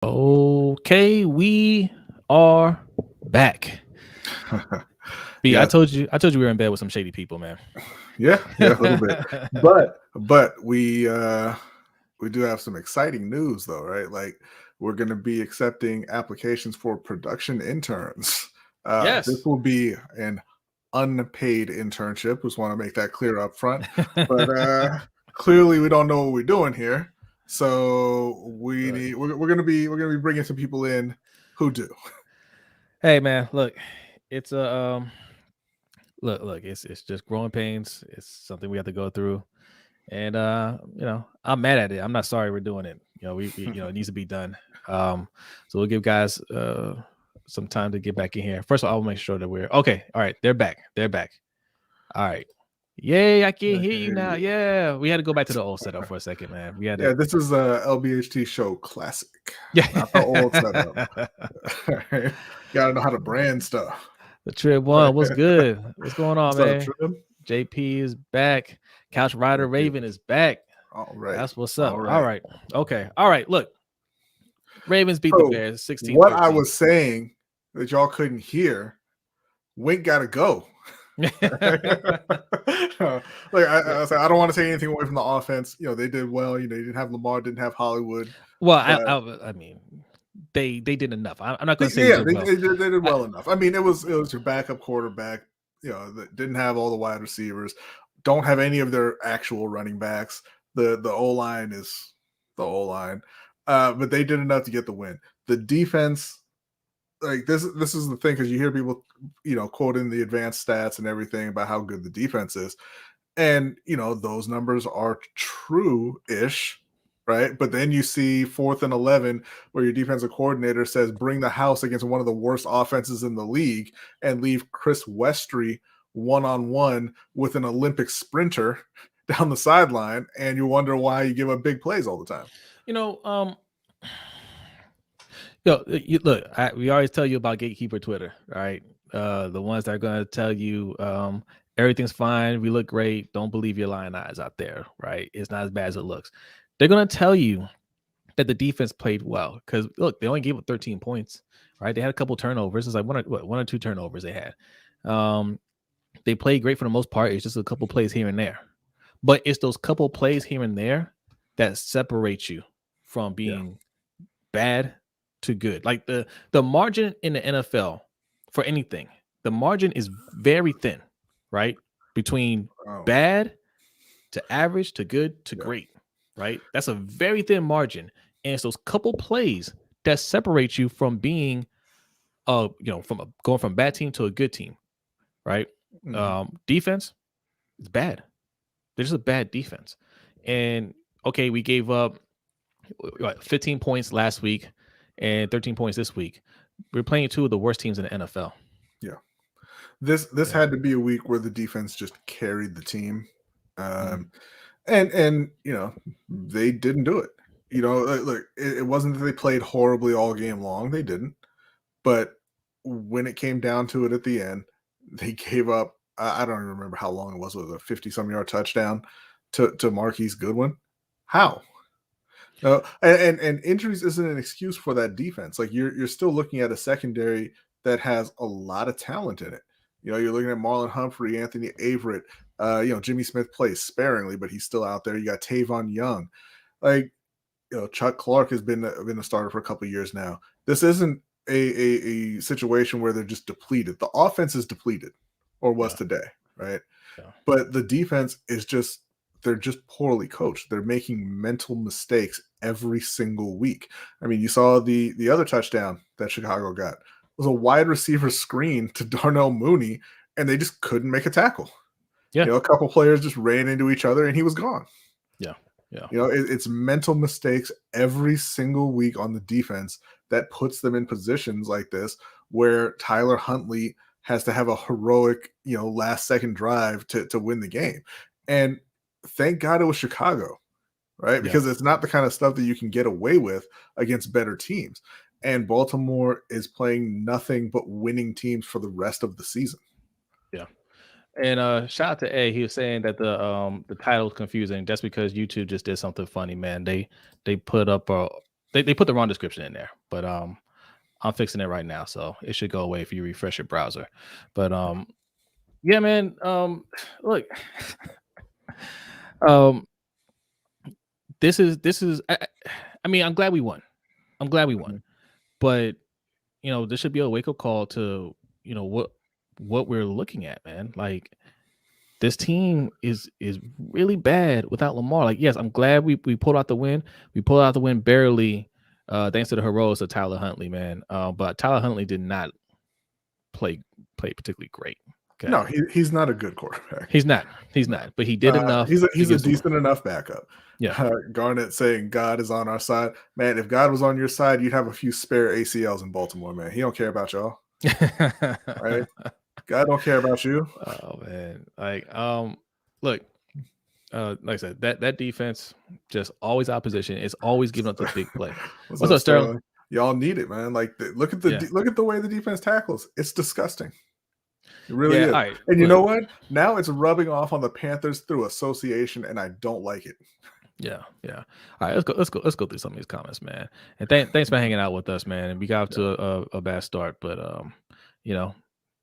Okay, we are back. B, I Yes, told you, we were in bed with some shady people, man. yeah, a little bit. But we do have some exciting news though, right? Like we're going to be accepting applications for production interns. This Yes. will be an unpaid internship. Just want to make that clear up front. But clearly we don't know what we're doing here. So Look, we're gonna be bringing some people in who do. hey, man, look, it's a look, it's just growing pains. It's something we have to go through, and I'm mad at it. I'm not sorry we're doing it. It needs to be done. Um, so we'll give guys some time to get back in here. First of all, I'll make sure that we're okay. All right, they're back. They're back. All right. Yay, I can I hear can you hear now. you. Yeah, we had to go back to the old setup for a second, man. We had to. Yeah, this is a LBHT show classic, Yeah. not the old setup. Gotta know how to brand stuff. The trip one, what's good? What's going on, What's up, man? Trim? JP is back. Couch Rider JP. Raven is back. All right. That's what's up. All All right. right. Okay. All right. Look, Ravens beat the So, Bears what I 16-13. was saying that y'all couldn't hear, Wink got to go. Like I said, I don't want to take anything away from the offense. They did well. You didn't have Lamar, didn't have Hollywood, Well, but I mean, they did enough. I'm not going to say they yeah, did well. they did I, well enough. I mean, it was your backup quarterback. That didn't have all the wide receivers. Don't have any of their actual running backs. The O line is the O line, but they did enough to get the win. The defense, like this is the thing because you hear people, quoting the advanced stats and everything about how good the defense is, and those numbers are true-ish, right? But then you see 4th and 11 where your defensive coordinator says bring the house against one of the worst offenses in the league and leave Chris Westry one-on-one with an Olympic sprinter down the sideline, and you wonder why you give up big plays all the time. you know, um, look, we always tell you about gatekeeper Twitter, right? The ones that are going to tell you everything's fine, we look great. Don't believe your lying eyes out there, right? It's not as bad as it looks. They're going to tell you that the defense played well because look, they only gave up 13 points, right? They had a couple turnovers. It's like one or two turnovers they had. They played great for the most part. It's just a couple plays here and there, but it's those couple plays here and there that separate you from being bad to good. Like the margin in the NFL for anything, the margin is very thin, right? Between Oh, bad to average to good to yeah. great, right? That's a very thin margin. And it's those couple plays that separate you from being going from bad team to a good team, right? Defense is bad. They're just a bad defense. And okay, we gave up 15 points last week and 13 points this week. We're playing two of the worst teams in the NFL. Yeah. This had to be a week where the defense just carried the team. And they didn't do it. Look, it wasn't that they played horribly all game long. They didn't. But when it came down to it at the end, they gave up. I don't even remember how long it was. It was a 50-some-yard touchdown to Marquise Goodwin. How? No, and injuries isn't an excuse for that defense. Like you're still looking at a secondary that has a lot of talent in it. You're looking at Marlon Humphrey, Anthony Averett. Jimmy Smith plays sparingly, but he's still out there. You got Tavon Young. Like, Chuck Clark has been a starter for a couple of years now. This isn't a situation where they're just depleted. The offense is depleted, or was today, right? Yeah. But the defense is they're just poorly coached. They're making mental mistakes every single week. I mean, you saw the other touchdown that Chicago got was a wide receiver screen to Darnell Mooney, and they just couldn't make a tackle. Yeah. A couple players just ran into each other, and he was gone. Yeah. Yeah. It's mental mistakes every single week on the defense that puts them in positions like this where Tyler Huntley has to have a heroic, last second drive to win the game. And thank God it was Chicago, right? Because it's not the kind of stuff that you can get away with against better teams. And Baltimore is playing nothing but winning teams for the rest of the season. Yeah. And shout out to A. He was saying that the title is confusing. That's because YouTube just did something funny, man. They put up they put the wrong description in there, but I'm fixing it right now, so it should go away if you refresh your browser. But yeah, man. Look, um, this is. I mean, I'm glad we won. I'm glad we won, Mhm. but there should be a wake up call to what we're looking at, man. Like this team is really bad without Lamar. Like, yes, I'm glad we pulled out the win. We pulled out the win barely, thanks to the heroics of Tyler Huntley, man. But Tyler Huntley did not play particularly great. No, Okay, he's not a good quarterback. he's not. He's No. not. But he did enough to He's a get some. decent enough backup. Yeah. Garnett saying God is on our side. Man, if God was on your side, you'd have a few spare ACLs in Baltimore, man. He don't care about y'all, right? God don't care about you. Oh man, like look, like I said, that defense just always opposition. It's always giving up the big play. What's What's up, up, Sterling? Sterling? Y'all need it, man. Like, look at Yeah, look at the way the defense tackles. It's disgusting. It really yeah. is. All right, And you look, know what? Now it's rubbing off on the Panthers through association, and I don't like it. yeah, yeah. All right, let's go through some of these comments, man. And thanks for hanging out with us, man. And we got off to a bad start, but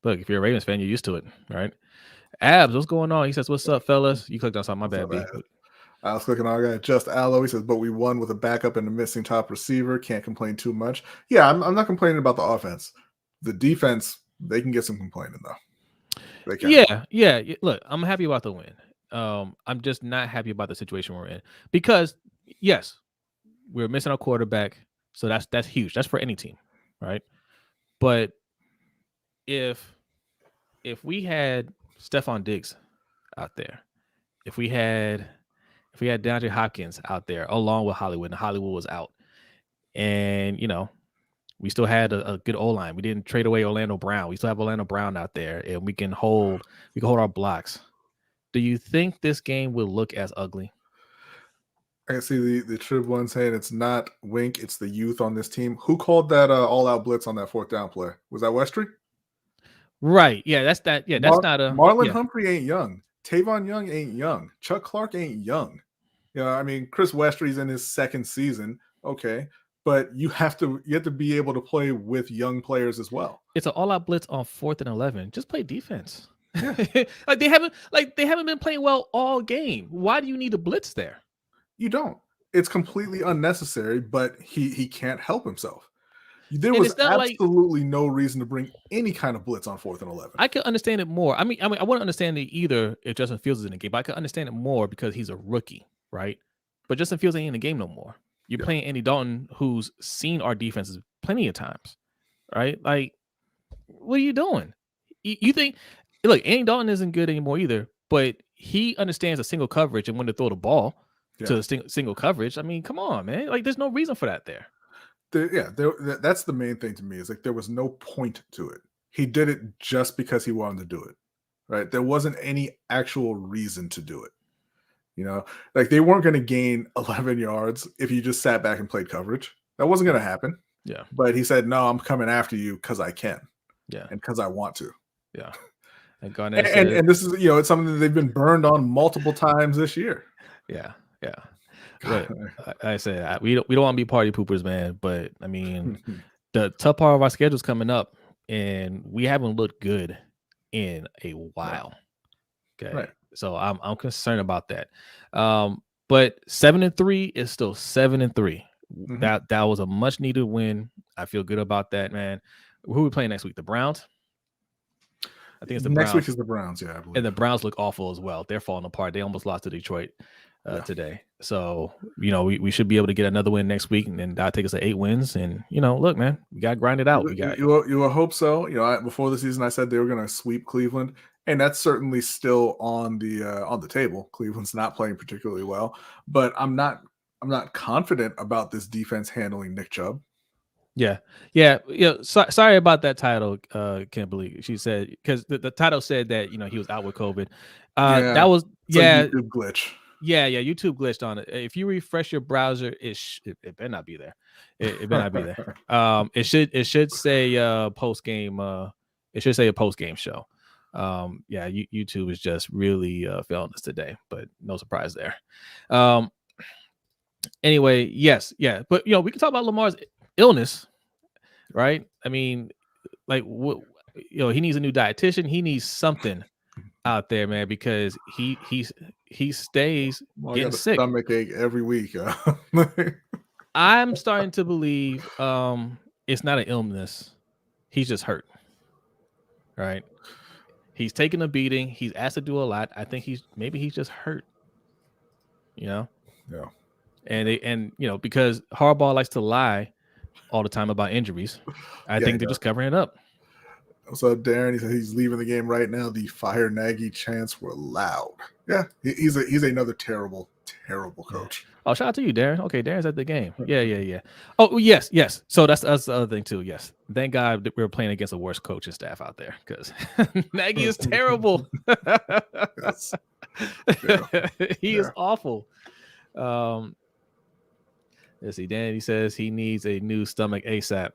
look, if you're a Ravens fan, you're used to it, right? Abs, what's going on? He says, "What's up, fellas?" You clicked on something. My What's bad, up, B. man? I was clicking on our guy, Just Allo. He says, but we won with a backup and a missing top receiver. Can't complain too much. Yeah, I'm not complaining about the offense. The defense, they can get some complaining, though. They can. Yeah. Look, I'm happy about the win. I'm just not happy about the situation we're in because, yes, we're missing our quarterback, so that's huge. That's for any team, right? But if we had Stephon Diggs out there, if we had DeAndre Hopkins out there along with Hollywood, and Hollywood was out, and we still had a good O line. We didn't trade away Orlando Brown. We still have Orlando Brown out there, and we can hold our blocks. Do you think this game will look as ugly? I can see the Trib one saying it's not Wink, it's the youth on this team. Who called that all-out blitz on that fourth down play? Was that Westry? Right. Yeah, that's that. Yeah, that's not a Marlon yeah. Humphrey ain't young. Tavon Young ain't young. Chuck Clark ain't young. I mean, Chris Westry's in his second season. Okay. But you have to be able to play with young players as well. It's an all-out blitz on 4th and 11. Just play defense. Yeah. like they haven't been playing well all game. Why do you need a blitz there? You don't. It's completely unnecessary, but he can't help himself. There And was it's not absolutely no reason to bring any kind of blitz on 4th and 11. I could understand it more. I mean, I wouldn't understand it either if Justin Fields is in the game, but I could understand it more because he's a rookie, right? But Justin Fields ain't in the game no more. You're playing Andy Dalton, who's seen our defenses plenty of times, right? Like, what are you doing? You think, look, Andy Dalton isn't good anymore either, but he understands a single coverage and when to throw the ball to a single coverage. I mean, come on, man. Like, there's no reason for that there. That's the main thing to me is like there was no point to it. He did it just because he wanted to do it, right? There wasn't any actual reason to do it. Like they weren't going to gain 11 yards if you just sat back and played coverage. That wasn't going to happen. Yeah. But he said, no, I'm coming after you because I can. Yeah. And because I want to. Yeah. And this is, it's something that they've been burned on multiple times this year. Yeah. Yeah. Look, I said we don't want to be party poopers, man. But I mean, the tough part of our schedule is coming up, and we haven't looked good in a while. Okay, right. So I'm concerned about that. But 7-3 is still 7-3. Mm-hmm. That was a much needed win. I feel good about that, man. Who are we playing next week? The Browns. I think it's the next Browns. week is the Browns, yeah. I believe. And the Browns look awful as well. They're falling apart. They almost lost to Detroit today. So, we should be able to get another win next week, and then that'll take us to 8 wins. And, look, man, we got to grind it out. You will hope so. Before the season, I said they were going to sweep Cleveland, and that's certainly still on the table. Cleveland's not playing particularly well, but I'm not confident about this defense handling Nick Chubb. Yeah. Sorry about that title, Kimberly. She said because the title said that he was out with COVID. That was a YouTube glitch. Yeah, YouTube glitched on it. If you refresh your browser, it better not be there. It better not be there. It should say post game. It should say a post game show. YouTube is just really failing us today, but no surprise there. Anyway, yes, yeah, but we can talk about Lamar's illness, right? I mean, like what he needs a new dietitian. He needs something out there, man, because he stays Well, I getting got a sick. stomach ache every week. I'm starting to believe it's not an illness. He's just hurt, right? He's taking a beating. He's asked to do a lot. I think he's just hurt, you know. Yeah. And because Harbaugh likes to lie all the time about injuries, I Yeah, think they're just covering it up. So Darren, he said he's leaving the game right now. The fire Nagy chants were loud. Yeah, he's another terrible coach. Oh, shout out to you, Darren. Okay, Darren's at the game. Yeah. Oh, yes. So that's the other thing too. Yes, thank God that we were playing against a worse coaching staff out there because Nagy is terrible. Yes. He is awful. Let's see. Danny says he needs a new stomach ASAP.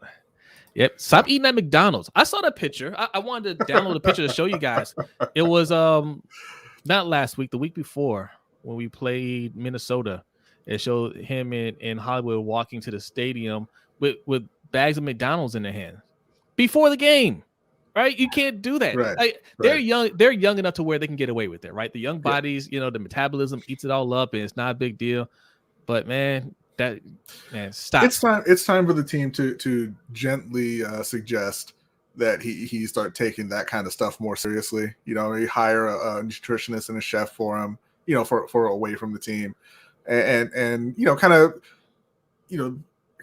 Yep. Stop eating at McDonald's. I saw that picture. I wanted to download a picture to show you guys. It was not last week, the week before when we played Minnesota. It showed him in Hollywood walking to the stadium with bags of McDonald's in their hand before the game. Right? You can't do that. Right. They're young. They're young enough to where they can get away with it. Right? The young bodies, the metabolism eats it all up, and it's not a big deal. But man, stop. It's time for the team to gently suggest that he start taking that kind of stuff more seriously. You hire a nutritionist and a chef for him. For away from the team, and kind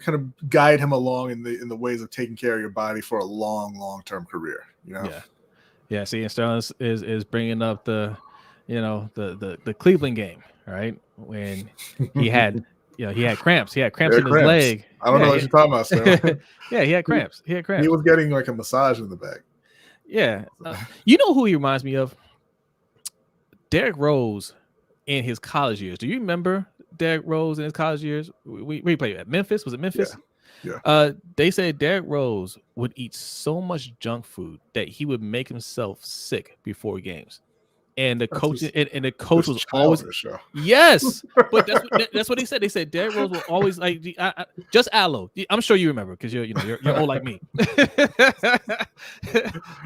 of guide him along in the ways of taking care of your body for a long term career. Yeah. See, and Sterling is bringing up the Cleveland game, right? When he had cramps. He had cramps in his leg. I don't know what you're talking about, Sterling. Yeah, he had cramps. He was getting like a massage in the back. Yeah. You know who he reminds me of? Derrick Rose in his college years. Do you remember Derrick Rose in his college years? We played at Memphis. Was it Memphis? Yeah. They said Derrick Rose would eat so much junk food that he would make himself sick before games. And the coach was always yes, but that's what he said. They said Derrick Rose will always like just aloe. I'm sure you remember because you're old like me. But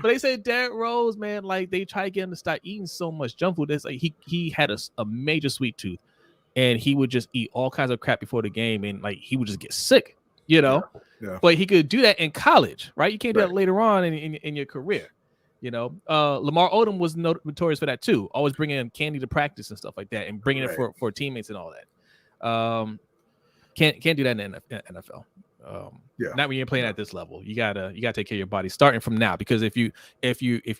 they said Derrick Rose, man, like they try to get him to stop eating so much junk food. It's like he had a major sweet tooth, and he would just eat all kinds of crap before the game, and like he would just get sick, Yeah. But he could do that in college, right? You can't do that later on in your career. Lamar Odom was notorious for that too. Always bringing in candy to practice and stuff like that, and bringing it for teammates and all that. Can't do that in the NFL. Not when you're playing at this level. You gotta take care of your body starting from now, because if you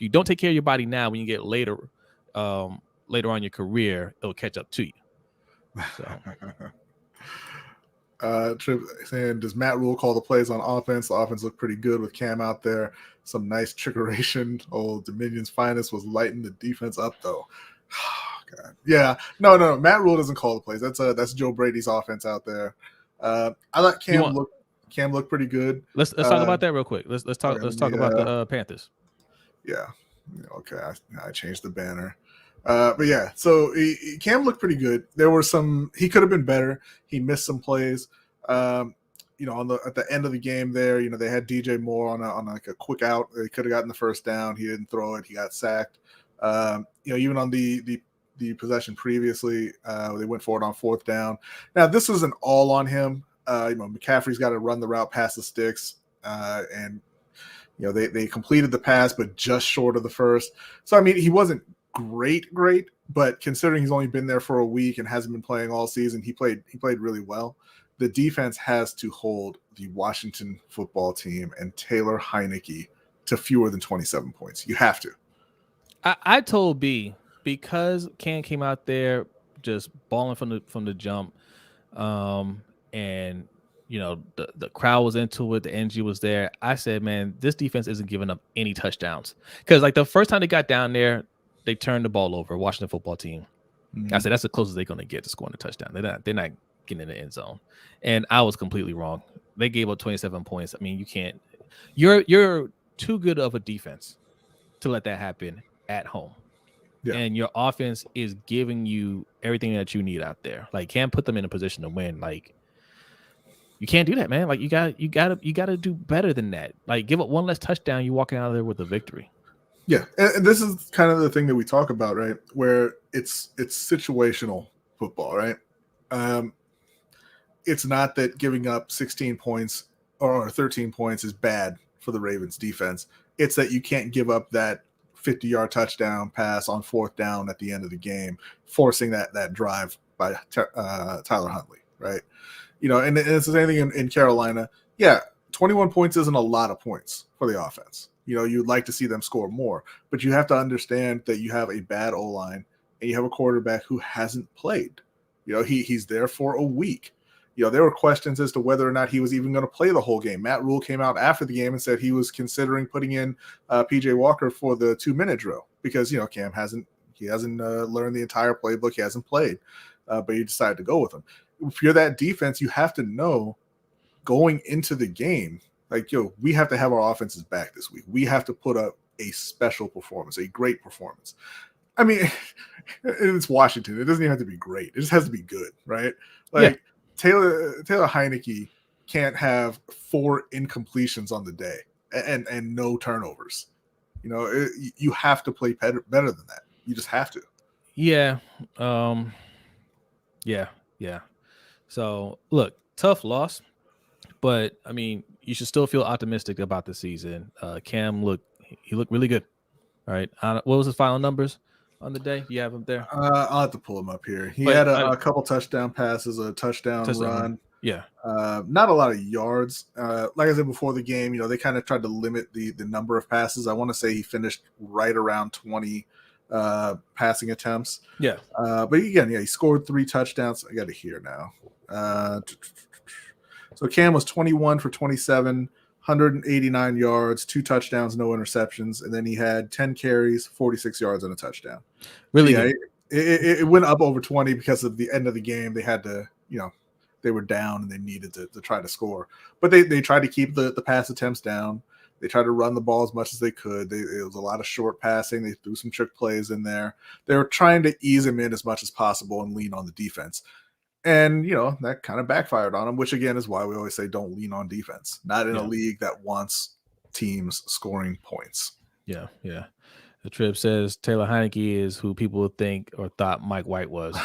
don't take care of your body now, when you get later on in your career, it'll catch up to you. So. Trip saying, does Matt Rule call the plays on offense? The offense looked pretty good with Cam out there. Some nice trickeration. Old Dominion's finest was lighting the defense up, though. Oh, God. Yeah. No. Matt Rule doesn't call the plays. That's Joe Brady's offense out there. I thought Cam looked pretty good. Let's talk about that real quick. Let's talk about the Panthers. Yeah. Okay. I changed the banner. But yeah, so Cam looked pretty good. There were he could have been better. He missed some plays. At the end of the game there, they had DJ Moore on like a quick out. They could have gotten the first down. He didn't throw it. He got sacked. Even on the possession previously, they went forward on fourth down. Now this isn't all on him. McCaffrey's got to run the route past the sticks, and they completed the pass, but just short of the first. So I mean, he wasn't great, but considering he's only been there for a week and hasn't been playing all season, he played really well. The defense has to hold the Washington football team and Taylor Heineke to fewer than 27 points. You have to. I told B, because Cam came out there just balling from the jump, and the crowd was into it, the energy was there. I said, man, this defense isn't giving up any touchdowns, because like the first time they got down there, they turned the ball over. Washington football team. Mm-hmm. I said that's the closest they're going to get to scoring a touchdown. They're not getting in the end zone, and I was completely wrong. They gave up 27 points. I mean, you can't. You're too good of a defense to let that happen at home. Yeah. and your offense is giving you everything that you need out there. Like, can't put them in a position to win. Like, you can't do that, man. Like, you gotta do better than that. Like, give up one less touchdown, you walking out of there with a victory. Yeah, and this is kind of the thing that we talk about, right? Where it's situational football, right? Um, it's not that giving up 16 points or 13 points is bad for the Ravens defense. It's that you can't give up that 50-yard touchdown pass on fourth down at the end of the game, forcing that drive by Tyler Huntley, right? And it's the same thing in Carolina. Yeah, 21 points isn't a lot of points for the offense. You'd like to see them score more, but you have to understand that you have a bad O-line and you have a quarterback who hasn't played. He's there for a week. There were questions as to whether or not he was even going to play the whole game. Matt Rule came out after the game and said he was considering putting in PJ Walker for the 2-minute drill because Cam hasn't learned the entire playbook. He hasn't played, but he decided to go with him. If you're that defense, you have to know going into the game, like, we have to have our offenses back this week. We have to put up a special performance, a great performance. I mean, it's Washington. It doesn't even have to be great. It just has to be good, right? Like, Taylor Heineke can't have 4 incompletions on the day and no turnovers. You have to play better than that. You just have to. Yeah. Yeah. So look, tough loss, but I mean, you should still feel optimistic about the season. Cam looked really good. All right. What was his final numbers on the day? You have him there? I'll have to pull him up here. He But had a couple touchdown passes, a touchdown run. Yeah. Not a lot of yards. Like I said before the game, they kind of tried to limit the number of passes. I want to say he finished right around 20 passing attempts. Yeah. But again, he scored 3 touchdowns. I got it here now. So Cam was 21 for 27, 189 yards, 2 touchdowns, no interceptions, and then he had 10 carries, 46 yards, and a touchdown. Really so, yeah, good. It went up over 20 because of the end of the game. They had to, they were down and they needed to try to score. But they tried to keep the pass attempts down. They tried to run the ball as much as they could. It was a lot of short passing. They threw some trick plays in there. They were trying to ease him in as much as possible and lean on the defense. And, that kind of backfired on him, which, again, is why we always say don't lean on defense. Not in a league that wants teams scoring points. Yeah. The Trip says Taylor Heineke is who people think or thought Mike White was.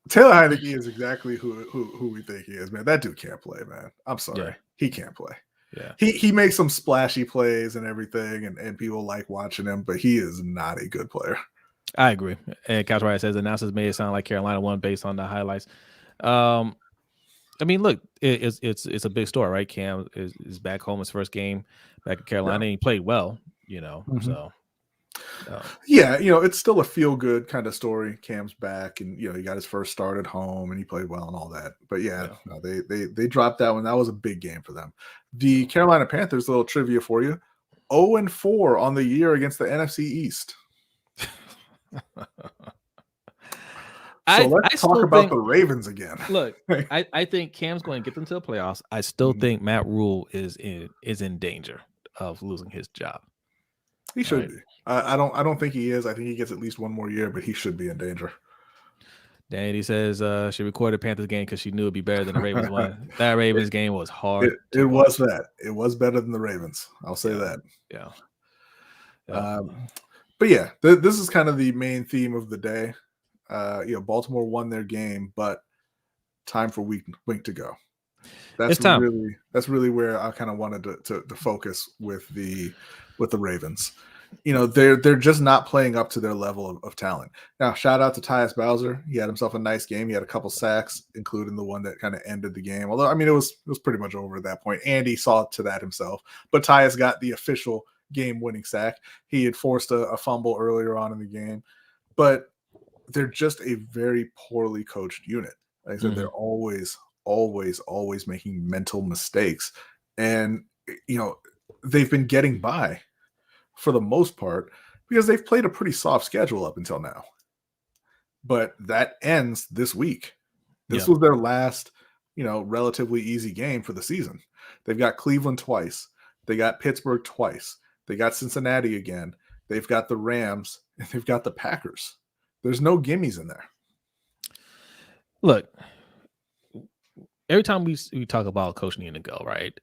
Taylor Heineke is exactly who we think he is, man. That dude can't play, man. I'm sorry. Yeah. He can't play. Yeah. He makes some splashy plays and everything, and people like watching him, but he is not a good player. I agree. And Couch Riot says announcers made it sound like Carolina won based on the highlights. I mean, look, it's a big story, right? Cam is back home, his first game back in Carolina, and he played well, So yeah, it's still a feel good kind of story. Cam's back, and he got his first start at home, and he played well and all that. But no, they dropped that one. That was a big game for them. The Carolina Panthers, little trivia for you: 0-4 on the year against the NFC East. Let's talk about the Ravens again. Look, I think Cam's going to get them to the playoffs. I still think Matt Rule is in danger of losing his job. He should be. I don't think he is. I think he gets at least one more year, but he should be in danger. Danny says she recorded Panthers game because she knew it'd be better than the Ravens one. That Ravens game was hard. It was that. It was better than the Ravens. I'll say that. Yeah. But yeah, this is kind of the main theme of the day. Baltimore won their game, but time for Wink to go. That's really where I kind of wanted to focus with the Ravens. They're just not playing up to their level of talent. Now, shout out to Tyus Bowser. He had himself a nice game. He had a couple sacks, including the one that kind of ended the game. Although, I mean, it was pretty much over at that point. Andy saw to that himself. But Tyus got the official game-winning sack. He had forced a fumble earlier on in the game. But they're just a very poorly coached unit. Like I said, they're always making mental mistakes. And, they've been getting by for the most part because they've played a pretty soft schedule up until now. But that ends this week. This was their last, relatively easy game for the season. They've got Cleveland twice. They got Pittsburgh twice. They got Cincinnati again. they've got the Rams, and they've got the Packers. There's no gimmies in there. Look, every time we talk about coach needing to go, right?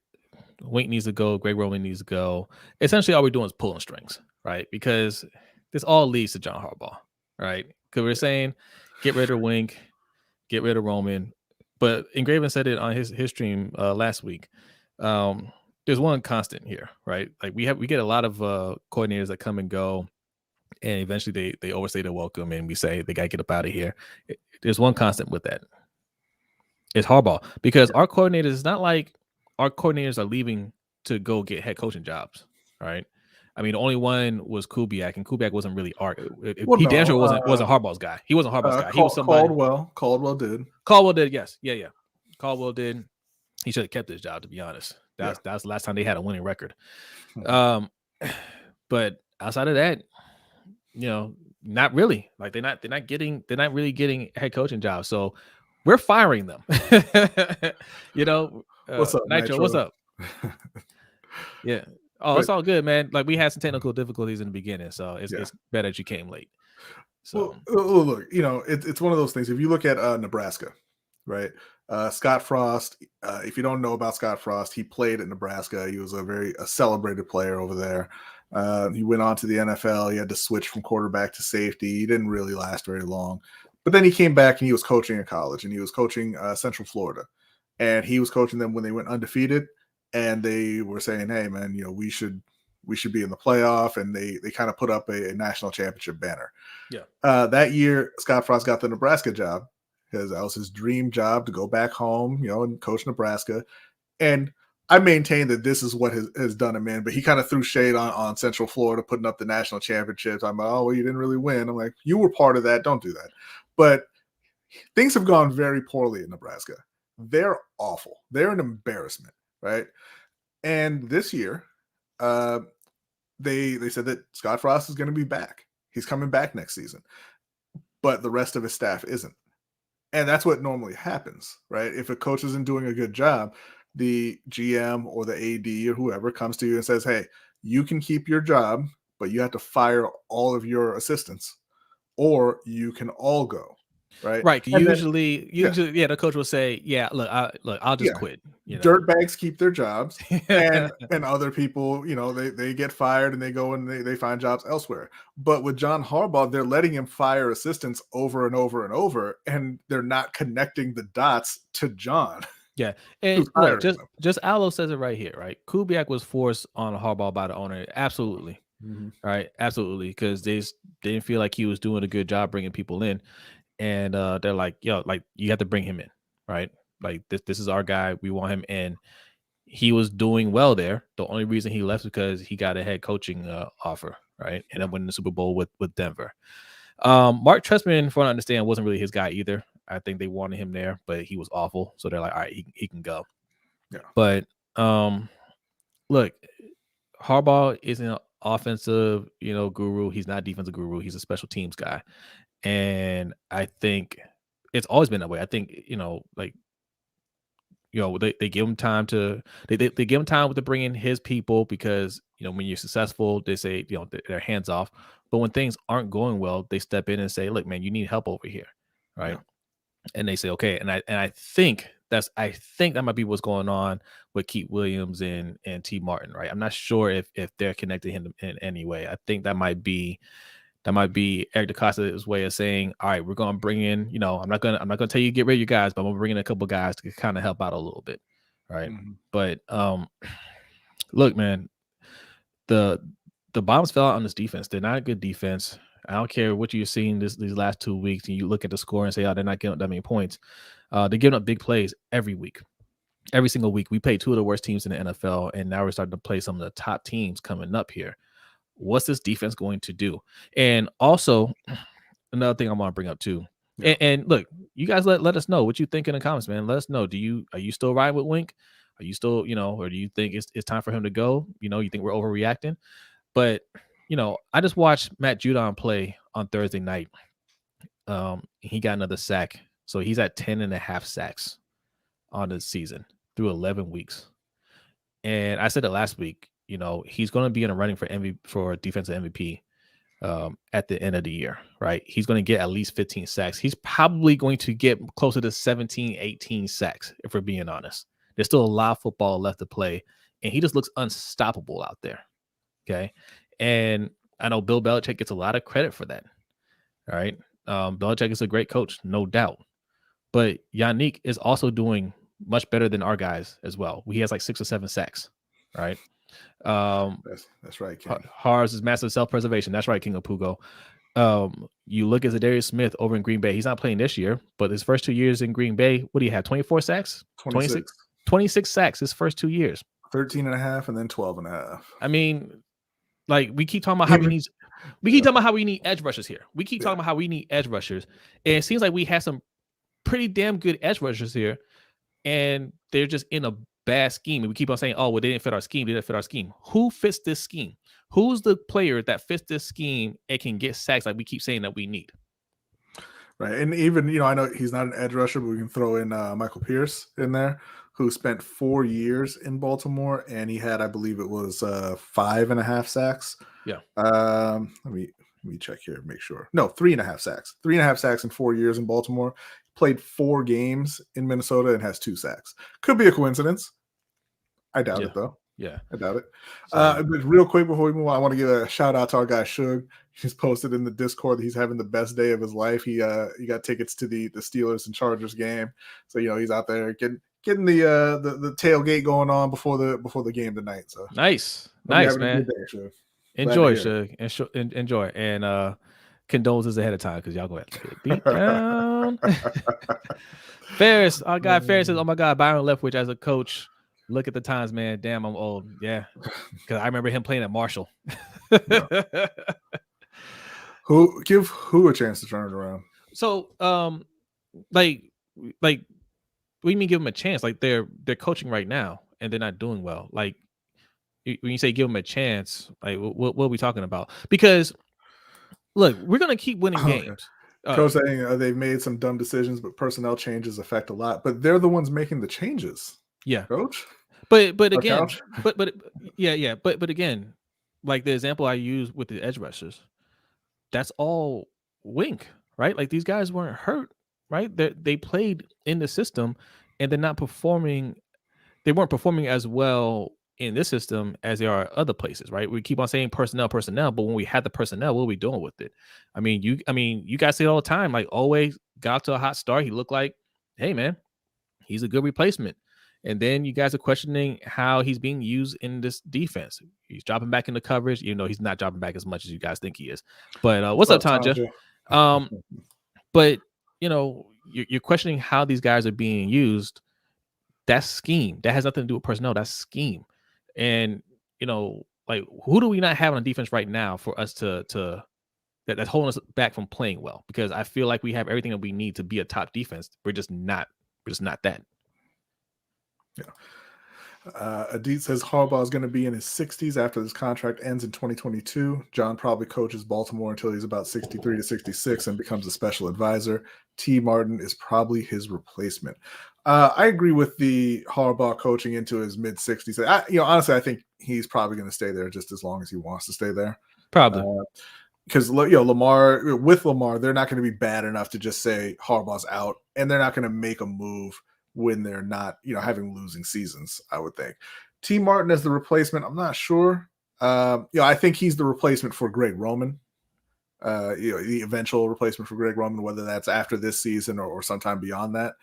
Wink needs to go. Greg Roman needs to go. Essentially, all we're doing is pulling strings, right? Because this all leads to John Harbaugh, right? Because we're saying get rid of Wink, get rid of Roman. But Engraven said it on his stream last week. There's one constant here, right? Like we get a lot of coordinators that come and go, and eventually they overstay their welcome, and we say they got to get up out of here. There's one constant with that. It's Harbaugh, because our coordinators, it's not like our coordinators are leaving to go get head coaching jobs, right? I mean, the only one was Kubiak, and Kubiak wasn't really art. Well, He damn no, sure wasn't Harbaugh's guy. He wasn't Harbaugh's guy. He was somebody. Caldwell did. Caldwell did, yes, yeah. Caldwell did. He should have kept his job, to be honest. That's the last time they had a winning record. But outside of that, not really. Like they're not really getting head coaching jobs. So we're firing them. What's up, Nitro? What's up? Yeah. Oh, it's all good, man. Like we had some technical difficulties in the beginning, so it's better that you came late. So look, it's one of those things. If you look at Nebraska, right? Scott Frost. If you don't know about Scott Frost, he played at Nebraska. He was a celebrated player over there. He went on to the NFL. He had to switch from quarterback to safety. He didn't really last very long. But then he came back and he was coaching in college, and he was coaching Central Florida. And he was coaching them when they went undefeated. And they were saying, hey, man, we should be in the playoff. And they kind of put up a national championship banner. Yeah. That year, Scott Frost got the Nebraska job because that was his dream job, to go back home, and coach Nebraska. And I maintain that this is what has done him in, but he kind of threw shade on Central Florida putting up the national championships. I'm like, oh, well, you didn't really win. I'm like, you were part of that. Don't do that. But things have gone very poorly in Nebraska. They're awful. They're an embarrassment, right? And this year, they said that Scott Frost is going to be back. He's coming back next season. But the rest of his staff isn't. And that's what normally happens, right? If a coach isn't doing a good job, the GM or the AD or whoever comes to you and says, hey, you can keep your job, but you have to fire all of your assistants, or you can all go. Right. Right. Usually, the coach will say, yeah, look, I'll just quit. Dirtbags keep their jobs, and other people, they get fired and they go and they find jobs elsewhere. But with John Harbaugh, they're letting him fire assistants over and over and over, and they're not connecting the dots to John. Yeah. And look, just Allo says it right here, right? Kubiak was forced on Harbaugh by the owner. Absolutely. Mm-hmm. Right. Absolutely. Because they didn't feel like he was doing a good job bringing people in. And they're like, yo, like you have to bring him in, right? Like this is our guy. We want him in. He was doing well there. The only reason he left is because he got a head coaching offer, right? And then winning the Super Bowl with Denver. Mark Trestman, from what I understand, wasn't really his guy either. I think they wanted him there, but he was awful. So they're like, all right, he can go. Yeah. But look, Harbaugh isn't an offensive, guru. He's not a defensive guru. He's a special teams guy. And I think it's always been that way. I think, they give him time to they give him time to bring in his people, because, when you're successful, they say, they're hands off. But when things aren't going well, they step in and say, look, man, you need help over here. Right. Yeah. And they say, okay. And I think that might be what's going on with Keith Williams and T Martin. Right. I'm not sure if they're connected him in any way. I think that might be Eric DeCosta's way of saying, all right, we're going to bring in, I'm not going to tell you to get rid of your guys, but I'm going to bring in a couple guys to kind of help out a little bit. Right. Mm-hmm. But look, man, the bombs fell out on this defense. They're not a good defense. I don't care what you're seeing these last 2 weeks, and you look at the score and say, oh, they're not getting up that many points. They're giving up big plays every week. Every single week. We play two of the worst teams in the NFL, and now we're starting to play some of the top teams coming up here. What's this defense going to do? And also, another thing I want to bring up too. Yeah. And look, you guys let us know what you think in the comments, man. Let us know. Are you still riding with Wink? Are you still, or do you think it's time for him to go? You think we're overreacting? But, I just watched Matt Judon play on Thursday night. He got another sack. So he's at 10.5 sacks on the season through 11 weeks. And I said it last week. He's going to be in a running for defensive MVP. at the end of the year, right? He's going to get at least 15 sacks. He's probably going to get closer to 17, 18 sacks, if we're being honest. There's still a lot of football left to play, and he just looks unstoppable out there. Okay. And I know Bill Belichick gets a lot of credit for that. All right. Belichick is a great coach, no doubt. But Yannick is also doing much better than our guys as well. He has like 6 or 7 sacks. Right. That's right, King. Harz is massive self-preservation. That's right, King of Pugo. You look at Zadarius Smith over in Green Bay. He's not playing this year, but his first 2 years in Green Bay, what do you have? 24 sacks? 26 sacks his first 2 years. 13 and a half and then 12 and a half. I mean, like we keep talking about how talking about how we need edge rushers here. We keep talking about how we need edge rushers. And it seems like we have some pretty damn good edge rushers here, and they're just in a bad scheme. And we keep on saying, oh, well, they didn't fit our scheme. They didn't fit our scheme. Who fits this scheme? Who's the player that fits this scheme and can get sacks like we keep saying that we need? Right. And even, I know he's not an edge rusher, but we can throw in Michael Pierce in there, who spent 4 years in Baltimore, and he had, I believe it was 5.5 sacks. Yeah. Let me check here, make sure. No, 3.5 sacks. 3.5 sacks in 4 years in Baltimore. Played 4 games in Minnesota and has 2 sacks. Could be a coincidence. I doubt it, though. Yeah. I doubt it. But real quick before we move on, I want to give a shout out to our guy Shug. He's posted in the Discord that he's having the best day of his life. He got tickets to the Steelers and Chargers game. So, he's out there getting the tailgate going on before the game tonight. So nice, man. Day, Shug. Enjoy, Shug, and enjoy. And condolences ahead of time because y'all going to get beat down. Ferris, our guy Ferris says, "Oh my God, Byron Leftwich as a coach. Look at the times, man. Damn, I'm old. Yeah, because I remember him playing at Marshall." Give who a chance to turn it around? So, like, what do you mean give them a chance? Like they're coaching right now and they're not doing well. Like when you say give them a chance, like what are we talking about? Because look, we're gonna keep winning games. Coach saying they've made some dumb decisions, but personnel changes affect a lot. But they're the ones making the changes. Yeah, Coach. But again, but again, like the example I use with the edge rushers, that's all wink, right? Like these guys weren't hurt, right? They played in the system, and they're not performing. They weren't performing as well in this system as they are other places, right? We keep on saying personnel, but when we had the personnel, what are we doing with it? I mean, you guys say it all the time. Like always got to a hot start. He looked like, hey man, he's a good replacement. And then you guys are questioning how he's being used in this defense. He's dropping back into coverage, he's not dropping back as much as you guys think he is. But what's up, Tanja? But you're questioning how these guys are being used. That's scheme. That has nothing to do with personnel. That's scheme. And like who do we not have on defense right now for us to that's holding us back from playing well? Because I feel like we have everything that we need to be a top defense. We're just not that. Yeah. Adit says Harbaugh is going to be in his 60s after this contract ends in 2022. John probably coaches Baltimore until he's about 63 to 66 and becomes a special advisor. T. Martin is probably his replacement. I agree with the Harbaugh coaching into his mid 60s. Honestly, I think he's probably going to stay there just as long as he wants to stay there. Probably. Because Lamar, they're not going to be bad enough to just say Harbaugh's out, and they're not going to make a move when they're not, having losing seasons, I would think. T. Martin as the replacement, I'm not sure. I think he's the replacement for Greg Roman. The eventual replacement for Greg Roman, whether that's after this season or sometime beyond that.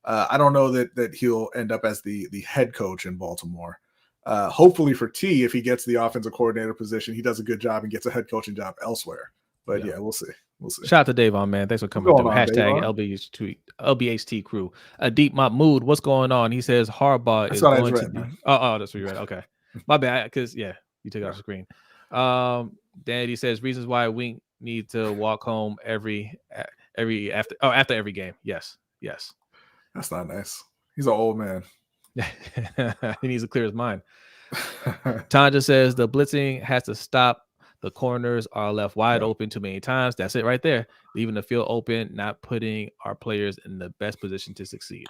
I don't know that he'll end up as the head coach in Baltimore. Hopefully for T, if he gets the offensive coordinator position, he does a good job and gets a head coaching job elsewhere. But yeah, we'll see. Shout out to Dave on, man. Thanks for coming through. Hashtag LBHT crew. A deep mood. What's going on? He says Harbaugh is going to be. Oh, that's what you read. Okay, my bad. Because you took it off the screen. Danny says reasons why Wink need to walk home after every game. Yes. That's not nice. He's an old man. He needs to clear his mind. Tanja says the blitzing has to stop. The corners are left wide open too many times. That's it right there. Leaving the field open, not putting our players in the best position to succeed.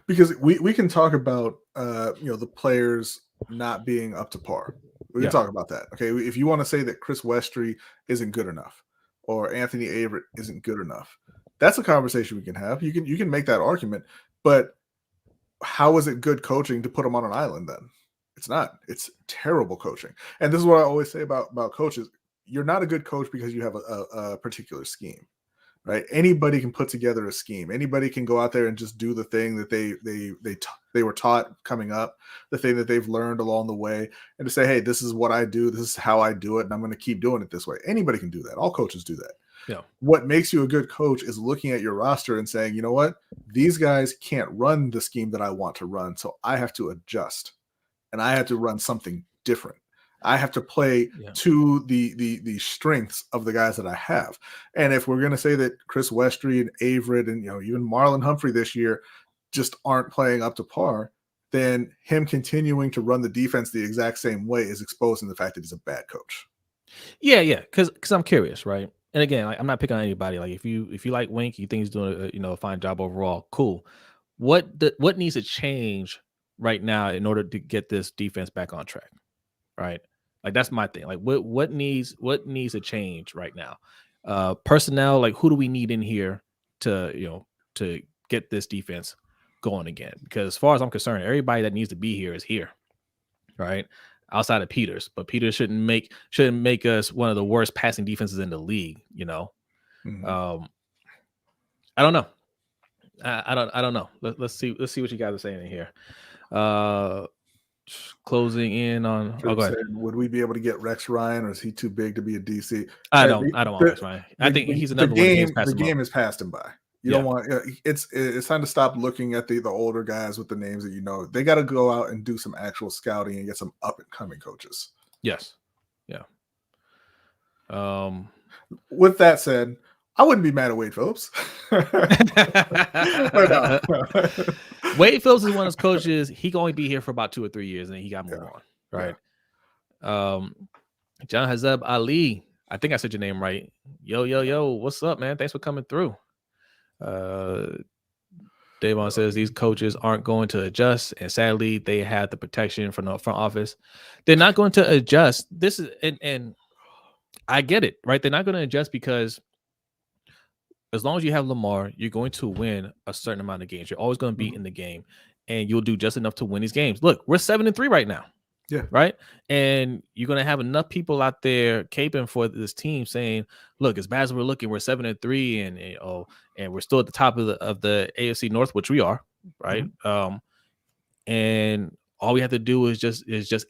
Because we can talk about the players not being up to par. We can talk about that. Okay, if you want to say that Chris Westry isn't good enough or Anthony Averett isn't good enough, that's a conversation we can have. You can make that argument, but how is it good coaching to put them on an island then? It's not. It's terrible coaching. And this is what I always say about coaches. You're not a good coach because you have a particular scheme, right? Anybody can put together a scheme. Anybody can go out there and just do the thing that they were taught coming up, the thing that they've learned along the way, and to say, hey, this is what I do. This is how I do it, and I'm going to keep doing it this way. Anybody can do that. All coaches do that. Yeah. What makes you a good coach is looking at your roster and saying, you know what, these guys can't run the scheme that I want to run, so I have to adjust, and I have to run something different. I have to play to the strengths of the guys that I have. And if we're going to say that Chris Westry and Averett and even Marlon Humphrey this year just aren't playing up to par, then him continuing to run the defense the exact same way is exposing the fact that he's a bad coach. Yeah, because I'm curious, right? And again, like, I'm not picking on anybody. Like if you like Wink, you think he's doing a fine job overall, cool. What needs to change right now in order to get this defense back on track, right? Like that's my thing. Like what needs to change right now? Personnel, like who do we need in here to to get this defense going again? Because as far as I'm concerned, everybody that needs to be here is here, right? Outside of Peters, but Peters shouldn't make us one of the worst passing defenses in the league. Mm-hmm. I don't know. I don't know. Let's see what you guys are saying in here. Closing in on. Go ahead. Would we be able to get Rex Ryan, or is he too big to be a DC? I don't want Rex Ryan. I think he's another one. The game has passed him by. You don't want. It's time to stop looking at the older guys with the names that They got to go out and do some actual scouting and get some up and coming coaches. Yes. Yeah. With that said, I wouldn't be mad at Wade Phillips. Wade Phillips is one of those coaches. He can only be here for about 2 or 3 years, and then he got moved on. Right. Yeah. John Hazeb Ali. I think I said your name right. Yo. What's up, man? Thanks for coming through. Davon says these coaches aren't going to adjust, and sadly, they have the protection from the front office. They're not going to adjust. This is and I get it, right? They're not going to adjust because as long as you have Lamar, you're going to win a certain amount of games. You're always going to be in the game, and you'll do just enough to win these games. Look, we're 7-3 right now. Yeah. Right. And you're going to have enough people out there caping for this team saying, look, as bad as we're looking, we're 7-3 and we're still at the top of the AFC North, which we are. Right. Mm-hmm. And all we have to do is just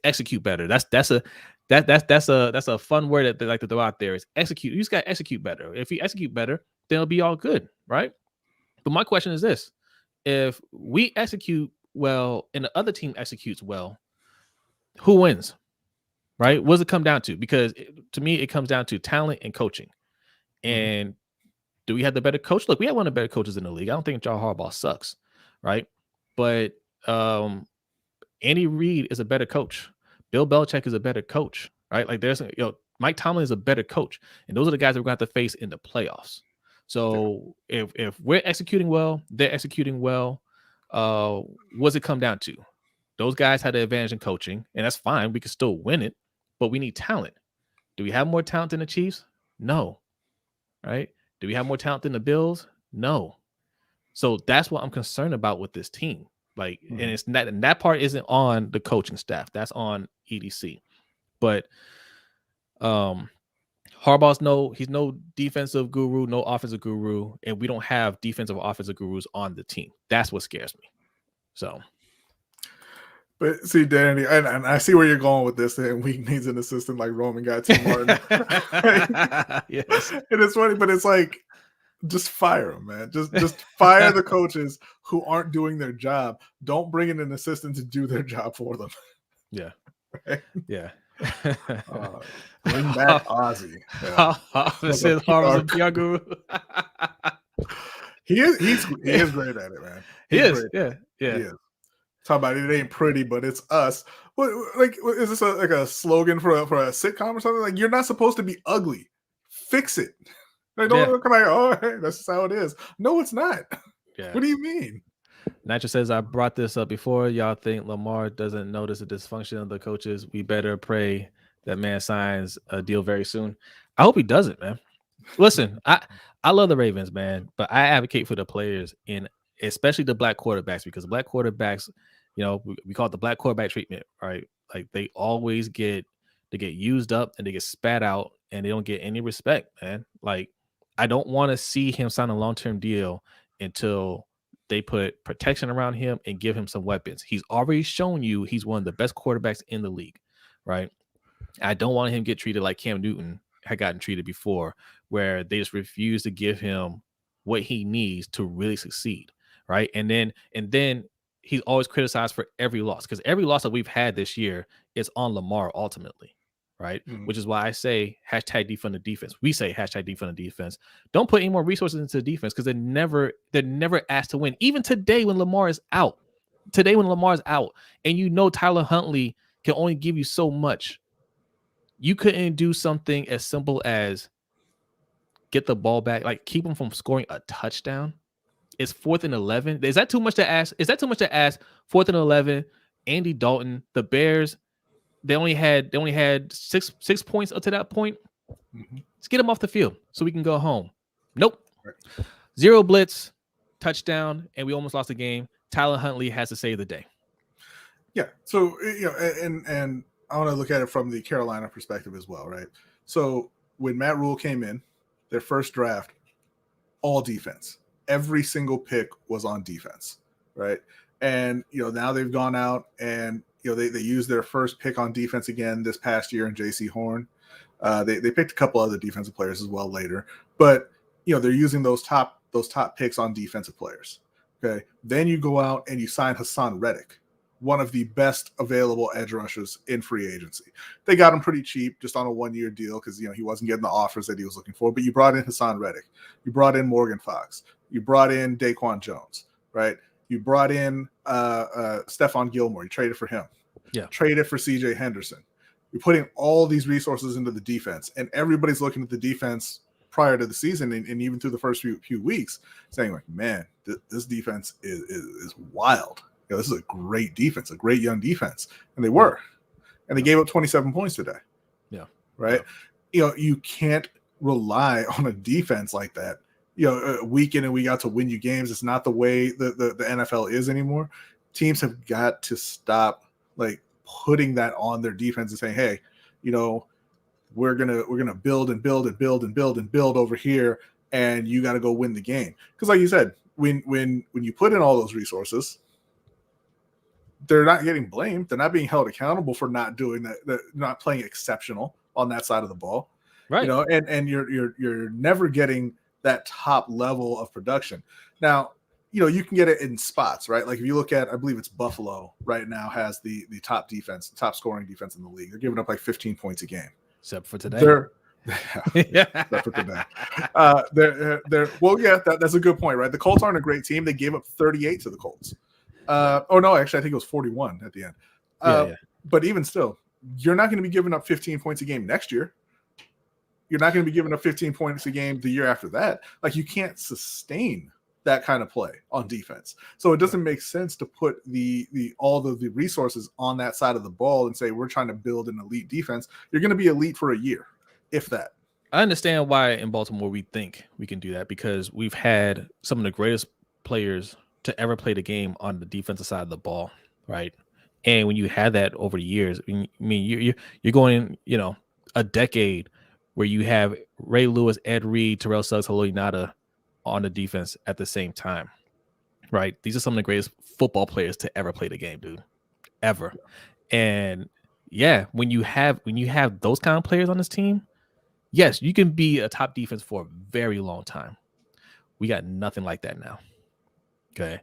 execute better. That's a fun word that they like to throw out there is execute. You just got to execute better. If you execute better, then it'll be all good. Right. But my question is this: if we execute well and the other team executes well, who wins, right? What does it come down to? Because to me, it comes down to talent and coaching. And do we have the better coach? Look, we have one of the better coaches in the league. I don't think John Harbaugh sucks, right? But Andy Reid is a better coach. Bill Belichick is a better coach, right? Like there's, Mike Tomlin is a better coach. And those are the guys that we're going to have to face in the playoffs. So if we're executing well, they're executing well, what's it come down to? Those guys had the advantage in coaching, and that's fine. We can still win it, but we need talent. Do we have more talent than the Chiefs? No. Right? Do we have more talent than the Bills? No. So that's what I'm concerned about with this team. Like, and it's not, and that part isn't on the coaching staff. That's on EDC. But Harbaugh's he's no defensive guru, no offensive guru, and we don't have defensive or offensive gurus on the team. That's what scares me. So. But see, Danny, and I see where you're going with this, and we needs an assistant like Roman got Tim Martin. Yes. And it's funny, but it's like, just fire them, man. Just fire the coaches who aren't doing their job. Don't bring in an assistant to do their job for them. Yeah. Right? Yeah. Bring back Ozzy. Says Harvard's a PR guru. He is great at it, man. He is. Yeah. He is. Talk about it ain't pretty, but it's us. What is this a slogan for a sitcom or something? Like, you're not supposed to be ugly. Fix it. Like, don't come like, oh, hey, that's just how it is. No, it's not. Yeah. What do you mean? Nacho says, I brought this up before. Y'all think Lamar doesn't notice the dysfunction of the coaches? We better pray that man signs a deal very soon. I hope he doesn't, man. Listen, I love the Ravens, man, but I advocate for the players in especially the black quarterbacks because black quarterbacks, we call it the black quarterback treatment, right? Like they get used up and they get spat out and they don't get any respect, man. Like I don't want to see him sign a long-term deal until they put protection around him and give him some weapons. He's already shown you he's one of the best quarterbacks in the league, right? I don't want him to get treated like Cam Newton had gotten treated before, where they just refuse to give him what he needs to really succeed, right? And then he's always criticized for every loss because every loss that we've had this year is on Lamar ultimately, right? Mhm. Which is why I say hashtag defund the defense. We say hashtag defund the defense. Don't put any more resources into the defense because they're never asked to win. Even today when Lamar is out, and Tyler Huntley can only give you so much, you couldn't do something as simple as get the ball back, like keep them from scoring a touchdown. It's 4th and 11. Is that too much to ask? 4th and 11. Andy Dalton, the Bears, they only had six points up to that point. Mhm. Let's get them off the field so we can go home. Nope. Right. 0 blitz, touchdown, and we almost lost the game. Tyler Huntley has to save the day. Yeah. So and I want to look at it from the Carolina perspective as well, right? So when Matt Rule came in, their first draft, all defense. Every single pick was on defense, right? And now they've gone out and they used their first pick on defense again this past year in J.C. Horn. They picked a couple other defensive players as well later, but they're using those top picks on defensive players. Okay, then you go out and you sign Hassan Reddick, one of the best available edge rushers in free agency. They got him pretty cheap, just on a 1-year deal because he wasn't getting the offers that he was looking for. But you brought in Hassan Reddick, you brought in Morgan Fox, you brought in Daquan Jones, right? You brought in Stephon Gilmore. You traded for him. Yeah. Traded for C.J. Henderson. You're putting all these resources into the defense, and everybody's looking at the defense prior to the season and even through the first few weeks, saying like, man, this defense is wild. This is a great defense, a great young defense. And they were. And they gave up 27 points today. Yeah. Right? Yeah. You can't rely on a defense like that. Week in and week out to win you games. It's not the way the NFL is anymore. Teams have got to stop like putting that on their defense and saying, hey, we're gonna build and build and build and build and build over here, and you got to go win the game. Because like you said, when you put in all those resources, they're not getting blamed. They're not being held accountable for not doing that, not playing exceptional on that side of the ball, right? And you're never getting that top level of production. Now, you can get it in spots, right? Like if you look at, I believe it's Buffalo right now has the top defense, top scoring defense in the league. They're giving up like 15 points a game, except for today. Except for today. Well, yeah, that's a good point, right? The Colts aren't a great team. They gave up 38 to the Colts. No, actually, I think it was 41 at the end. Yeah. But even still, you're not going to be giving up 15 points a game next year. You're not going to be giving up 15 points a game the year after that. Like you can't sustain that kind of play on defense. So it doesn't make sense to put all of the resources on that side of the ball and say we're trying to build an elite defense. You're going to be elite for a year, if that. I understand why in Baltimore we think we can do that because we've had some of the greatest players to ever play the game on the defensive side of the ball, right? And when you had that over the years, I mean, you're going, a decade where you have Ray Lewis, Ed Reed, Terrell Suggs, Halil Nada on the defense at the same time, right? These are some of the greatest football players to ever play the game, dude, ever. And yeah, when you have those kind of players on this team, yes, you can be a top defense for a very long time. We got nothing like that now. Okay.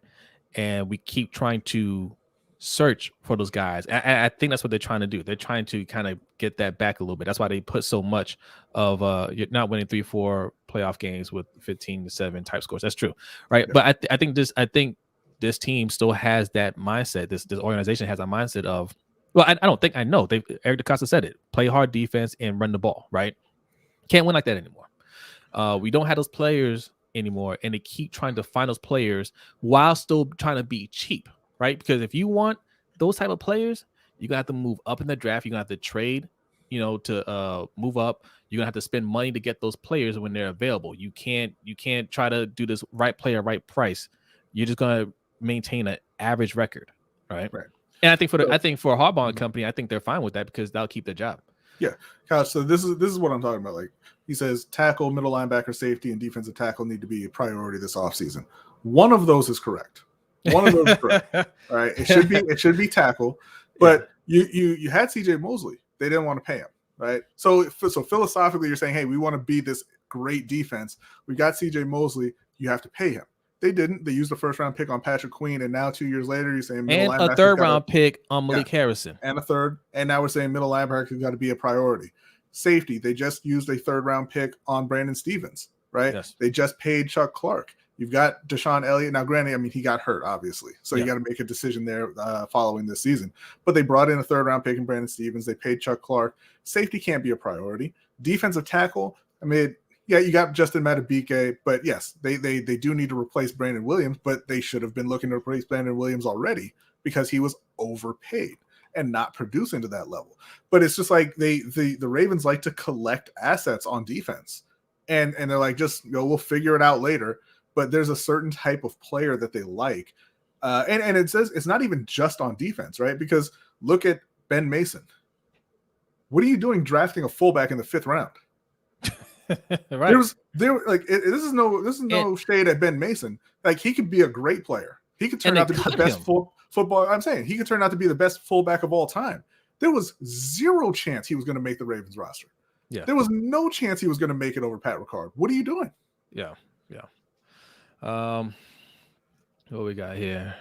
And we keep trying to search for those guys. I think that's what they're trying to do. They're trying to kind of get that back a little bit. That's why they put so much of you're not winning 3-4 playoff games with 15-7 type scores. That's true. Right. Yeah. But I think this team still has that mindset. This organization has a mindset of, well, I know. Eric DeCosta said it. Play hard defense and run the ball, right? Can't win like that anymore. We don't have those players anymore, and they keep trying to find those players while still trying to be cheap, right? Because if you want those type of players, you're gonna have to move up in the draft. You're gonna have to trade, to move up. You're gonna have to spend money to get those players when they're available. You can't try to do this right player, right price. You're just gonna maintain an average record, right? Right. And I think for So, a Harbaugh and company, I think they're fine with that because they'll keep their job. yeah, Kyle, so this is what I'm talking about. Like he says, tackle, middle linebacker, safety, and defensive tackle need to be a priority this offseason. One of those is correct. One of those is correct. All right. It should be tackle. But you had CJ Mosley. They didn't want to pay him. Right. So philosophically, you're saying, hey, we want to be this great defense. We got CJ Mosley. You have to pay him. They didn't. They used the first round pick on Patrick Queen, and now 2 years later, you're saying middle and a third round pick on Malik Harrison, and a third, and now we're saying middle linebacker has got to be a priority. Safety, they just used a third round pick on Brandon Stevens, right? Yes. They just paid Chuck Clark. You've got Deshaun Elliott. Now, granted, I mean, he got hurt, obviously, so you got to make a decision there following this season. But they brought in a third round pick in Brandon Stevens. They paid Chuck Clark. Safety can't be a priority. Defensive tackle, I mean, yeah, you got Justin Madubuike, but yes, they do need to replace Brandon Williams, but they should have been looking to replace Brandon Williams already because he was overpaid and not producing to that level. But it's just like the Ravens like to collect assets on defense, and they're like, just we'll figure it out later. But there's a certain type of player that they like, and it says it's not even just on defense, right? Because look at Ben Mason. What are you doing drafting a fullback in the 5th round? Right. This is no shade at Ben Mason. Like he could be a great player. He could turn out to be the best football. I'm saying he could turn out to be the best fullback of all time. There was zero chance he was going to make the Ravens roster. Yeah. There was no chance he was going to make it over Pat Ricard. What are you doing? Yeah. What we got here?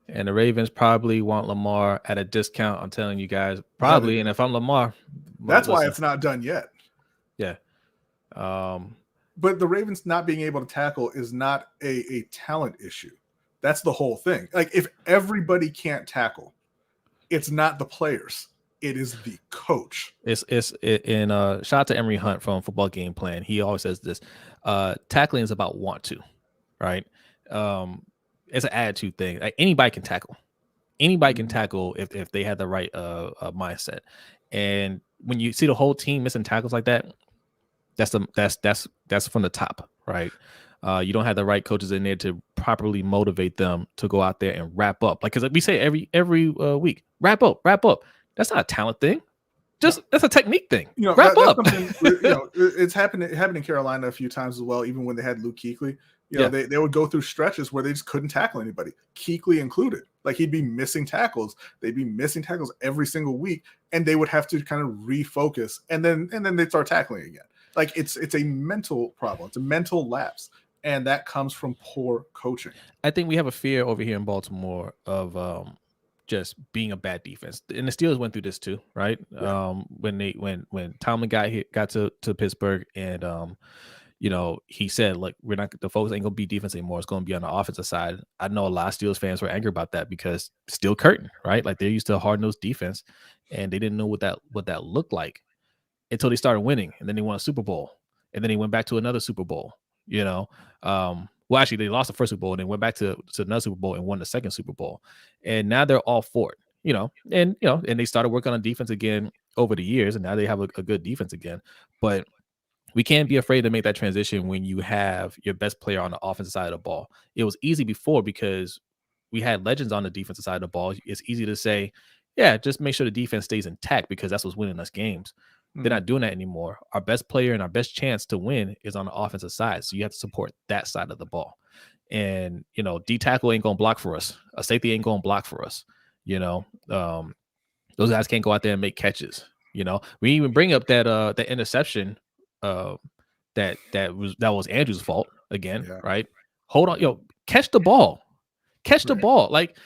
And the Ravens probably want Lamar at a discount. I'm telling you guys, probably. And if I'm Lamar, that's why it's not done yet. Yeah. But the Ravens not being able to tackle is not a talent issue. That's the whole thing. Like if everybody can't tackle, it's not the players. It is the coach. Shout out to Emery Hunt from Football Game Plan. He always says this: tackling is about want to, right? It's an attitude thing. Like anybody can tackle. Anybody can tackle if they had the right mindset. And when you see the whole team missing tackles like that, that's from the top, right? You don't have the right coaches in there to properly motivate them to go out there and wrap up. Like, because we say every week, wrap up. That's not a talent thing. That's a technique thing. Wrap up. It's happened in Carolina a few times as well. Even when they had Luke Kuechly, they would go through stretches where they just couldn't tackle anybody, Kuechly included. Like he'd be missing tackles. They'd be missing tackles every single week, and they would have to kind of refocus, and then they'd start tackling again. Like it's a mental problem. It's a mental lapse, and that comes from poor coaching. I think we have a fear over here in Baltimore of just being a bad defense, and the Steelers went through this too, right? Yeah. When Tomlin got to Pittsburgh, and he said, like, the focus ain't gonna be defense anymore. It's gonna be on the offensive side. I know a lot of Steelers fans were angry about that because Steel Curtain, right? Like they're used to a hard-nosed defense, and they didn't know what that looked like until they started winning, and then they won a Super Bowl, and then they went back to another Super Bowl. Well, actually, they lost the first Super Bowl and then went back to another Super Bowl and won the second Super Bowl, and now they're all for it. And they started working on defense again over the years, and now they have a good defense again. But we can't be afraid to make that transition when you have your best player on the offensive side of the ball. It was easy before because we had legends on the defensive side of the ball. It's easy to say, yeah, just make sure the defense stays intact because that's what's winning us games. They're not doing that anymore. Our best player and our best chance to win is on the offensive side. So you have to support that side of the ball. And, D tackle ain't going to block for us. A safety ain't going to block for us. Those guys can't go out there and make catches. We even bring up that interception that was Andrew's fault again, right? Hold on, catch the ball. The ball. Like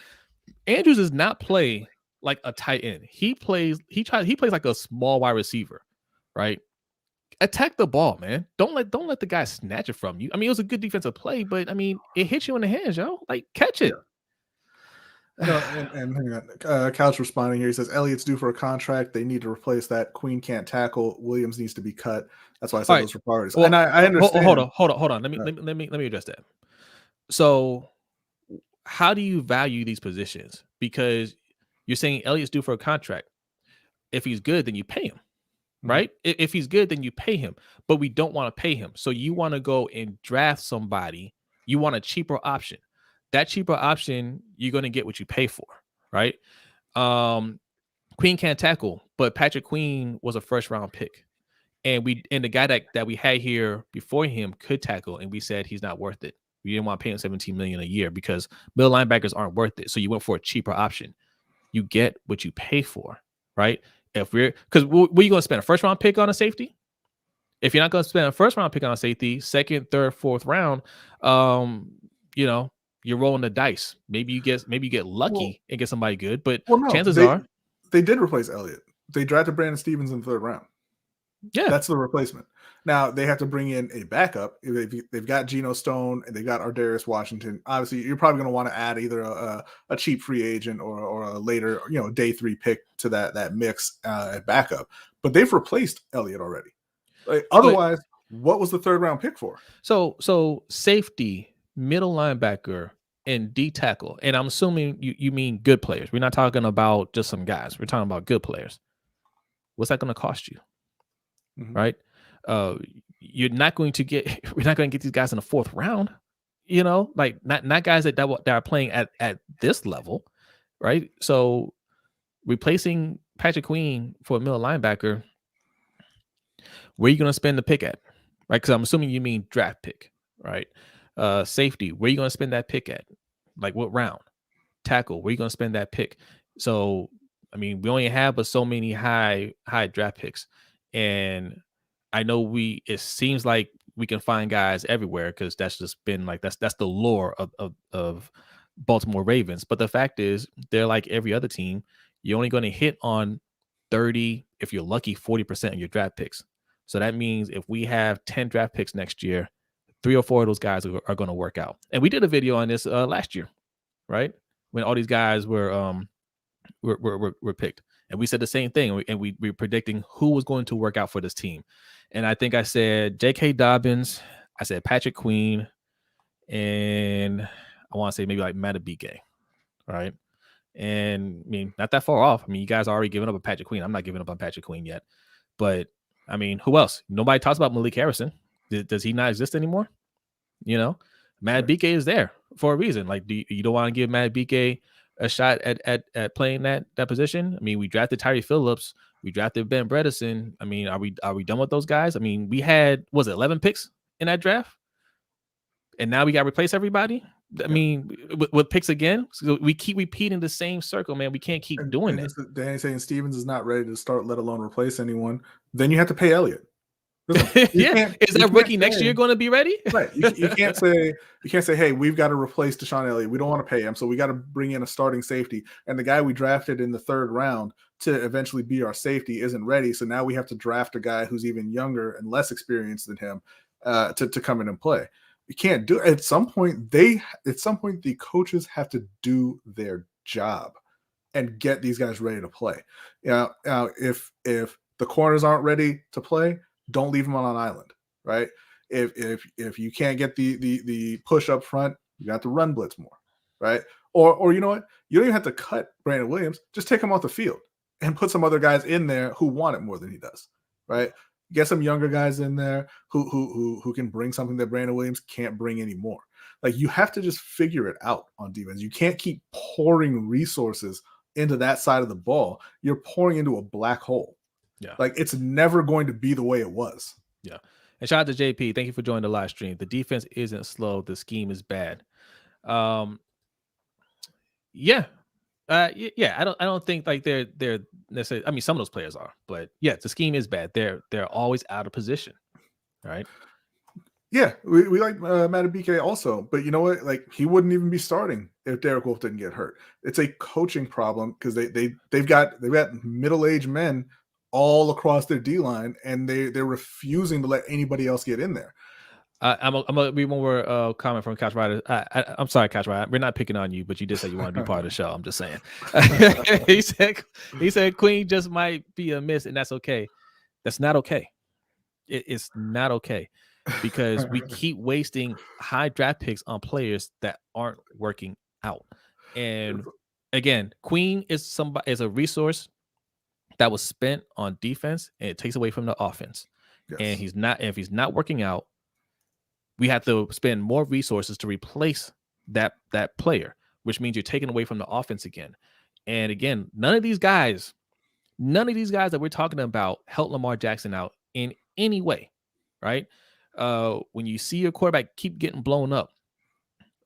Andrews does not play like a tight end. He plays like a small wide receiver, right? Attack the ball, man. Don't let the guy snatch it from you. I mean, it was a good defensive play, but I mean, it hit you in the hands, yo. Like catch it. No, and hang on. Couch responding here. He says Elliott's due for a contract. They need to replace that. Queen can't tackle. Williams needs to be cut. That's why I All said right. those were priorities. And Well, I hold understand. on, hold on. Let me address that. So, how do you value these positions? Because you're saying Elliott's due for a contract. If he's good, then you pay him, Mhm. right? If he's good, then you pay him. But we don't want to pay him, so you want to go and draft somebody. You want a cheaper option. That cheaper option, you're going to get what you pay for, right? Um, Queen can't tackle, but Patrick Queen was a first round pick. And the guy that we had here before him could tackle, and we said he's not worth it. We didn't want to pay him 17 million a year because middle linebackers aren't worth it. So you went for a cheaper option. You get what you pay for, right? If we're because what are you going to spend a first round pick on a safety? If you're not going to spend a first round pick on a safety, second, third, fourth round, um, you know, you're rolling the dice. Maybe you get Well, lucky and get somebody good, but no, chances are, they did replace Elliott. They drafted Brandon Stevens in the third round. yeah. That's the replacement. Now they have to bring in a backup. They've got Geno Stone and they've got Ardarius Washington. Obviously, you're probably going to want to add either a cheap free agent or a later, day 3 pick to that mix at backup. But they've replaced Elliott already. Like, But otherwise, what was the third round pick for? so safety, middle linebacker, and D tackle. And I'm assuming you mean good players. We're not talking about just some guys. We're talking about good players. What's that going to cost you? Mhm. Right? Uh, you're not going to get. We're not going to get these guys in the fourth round. Like not guys that are playing at this level, right? So replacing Patrick Queen for a middle linebacker, where are you going to spend the pick at? Right? Because I'm assuming you mean draft pick, right? Safety, where are you going to spend that pick at? Like what round? Tackle, where are you going to spend that pick? So, I mean, we only have but so many high draft picks, and I know it seems like we can find guys everywhere because that's just been like that's the lore of Baltimore Ravens. But the fact is, they're like every other team. You're only going to hit on 30, if you're lucky, 40% of your draft picks. So that means if we have 10 draft picks next year, 3 or 4 of those guys are going to work out. And we did a video on this last year, right? When all these guys were picked, and we said the same thing, and we were predicting who was going to work out for this team. And I think I said J.K. Dobbins, I said Patrick Queen, and I want to say maybe like Matabike, right? And I mean, not that far off. I mean, you guys are already giving up on Patrick Queen. I'm not giving up on Patrick Queen yet. But I mean, who else? Nobody talks about Malik Harrison. Does he not exist anymore? Matt Right. BK is there for a reason. Like, you don't want to give Matt BK a shot at playing that position? I mean, we drafted Tyree Phillips, we drafted Ben Bredesen. I mean, are we done with those guys? I mean, we had 11 picks in that draft, and now we got to replace everybody. I Yeah. mean, with picks again, so we keep repeating the same circle, man. We can't keep doing And that. this is Danny saying Stevens is not ready to start, let alone replace anyone. Then you have to pay Elliott. Listen, Yeah, is you that can't rookie next year say going to be ready? right. You can't say hey, we've got to replace Deshaun Elliott. We don't want to pay him, so we got to bring in a starting safety. And the guy we drafted in the third round to eventually be our safety isn't ready. So now we have to draft a guy who's even younger and less experienced than him to come in and play. You can't do it. At some point, the coaches have to do their job and get these guys ready to play. Now, if the corners aren't ready to play, don't leave them on an island, right? If you can't get the push up front, you got to run blitz more, right? Or you know what? You don't even have to cut Brandon Williams. Just take him off the field and put some other guys in there who want it more than he does, right? Get some younger guys in there who can bring something that Brandon Williams can't bring anymore. Like, you have to just figure it out on defense. You can't keep pouring resources into that side of the ball. You're pouring into a black hole. Yeah. Like, it's never going to be the way it was. Yeah. And shout out to JP. Thank you for joining the live stream. The defense isn't slow. The scheme is bad. Yeah. Yeah. I don't think like they're necessarily. I mean, some of those players are, but yeah, the scheme is bad. They're always out of position. Right. Yeah, we like Matabike also, but you know what? Like, he wouldn't even be starting if Derek Wolfe didn't get hurt. It's a coaching problem because they've got middle-aged men all across their D line, and they're refusing to let anybody else get in there. I'm gonna read one more comment from Couch Rider. I'm sorry, Couch Rider. We're not picking on you, but you did say you want to be part of the show. I'm just saying. he said Queen just might be a miss, and that's okay. That's not okay. It's not okay because we keep wasting high draft picks on players that aren't working out. And again, Queen is a resource that was spent on defense, and it takes away from the offense. Yes. And if he's not working out, we have to spend more resources to replace that player, which means you're taking away from the offense again. And again, none of these guys that we're talking about help Lamar Jackson out in any way, right? When you see your quarterback keep getting blown up,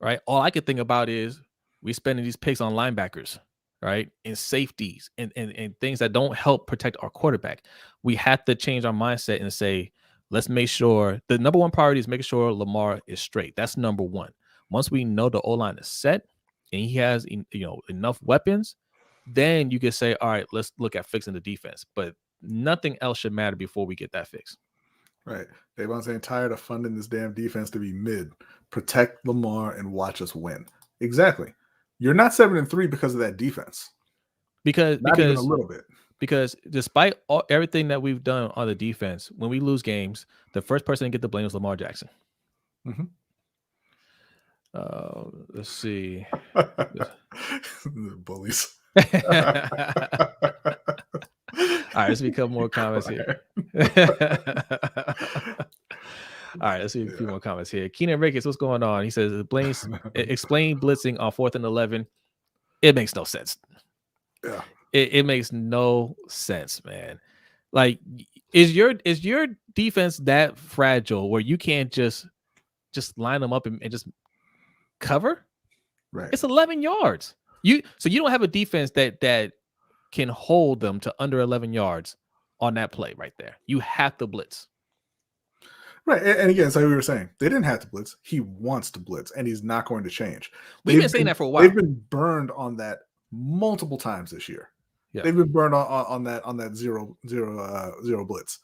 right? All I could think about is we spending these picks on linebackers, right? And safeties and things that don't help protect our quarterback. We have to change our mindset and say, let's make sure the number one priority is making sure Lamar is straight. That's number one. Once we know the O-line is set and he has enough weapons, then you can say, all right, let's look at fixing the defense. But nothing else should matter before we get that fixed. Right. Davon's saying tired of funding this damn defense to be mid. Protect Lamar and watch us win. Exactly. You're not 7-3 because of that defense. Because even a little bit. Because despite everything that we've done on the defense, when we lose games, the first person to get the blame is Lamar Jackson. Mm-hmm. Let's see. Bullies. All right, let's become more comments here. All right, let's see a few more comments here. Keenan Ricketts, what's going on? He says, explain blitzing on 4th and 11. It makes no sense. Yeah. It makes no sense, man. Like, is your defense that fragile where you can't just line them up and just cover? Right. It's 11 yards. So you don't have a defense that can hold them to under 11 yards on that play right there. You have to blitz. Right. And again, it's like we were saying, they didn't have to blitz. He wants to blitz, and he's not going to change. We've been saying that for a while. They've been burned on that multiple times this year. Yeah. They've been burned on that zero blitz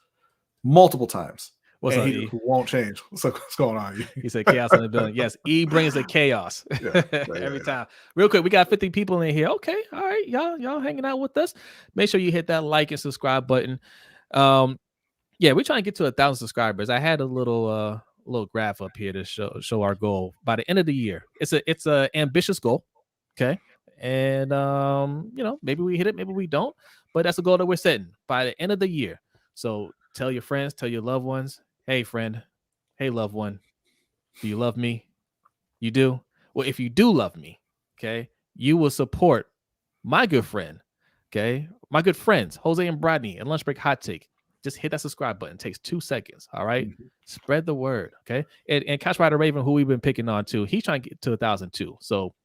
multiple times. He won't change. What's going on? He said chaos in the building. Yes, E brings the chaos every time. Real quick, we got 50 people in here. Okay, all right, y'all hanging out with us. Make sure you hit that like and subscribe button. Yeah, we're trying to get to 1,000 subscribers. I had a little graph up here to show our goal by the end of the year. It's a ambitious goal, okay, and maybe we hit it, maybe we don't, but that's a goal that we're setting by the end of the year. So tell your friends, tell your loved ones. Hey, friend. Hey, loved one. Do you love me? You do? Well, if you do love me, okay, you will support my good friend, okay, my good friends, Jose and Brodny and Lunch Break Hot Take. Just hit that subscribe button. It takes 2 seconds, all right? Mm-hmm. Spread the word, okay? And Couch Rider Raven, who we've been picking on too, he's trying to get to 1,000 too. So,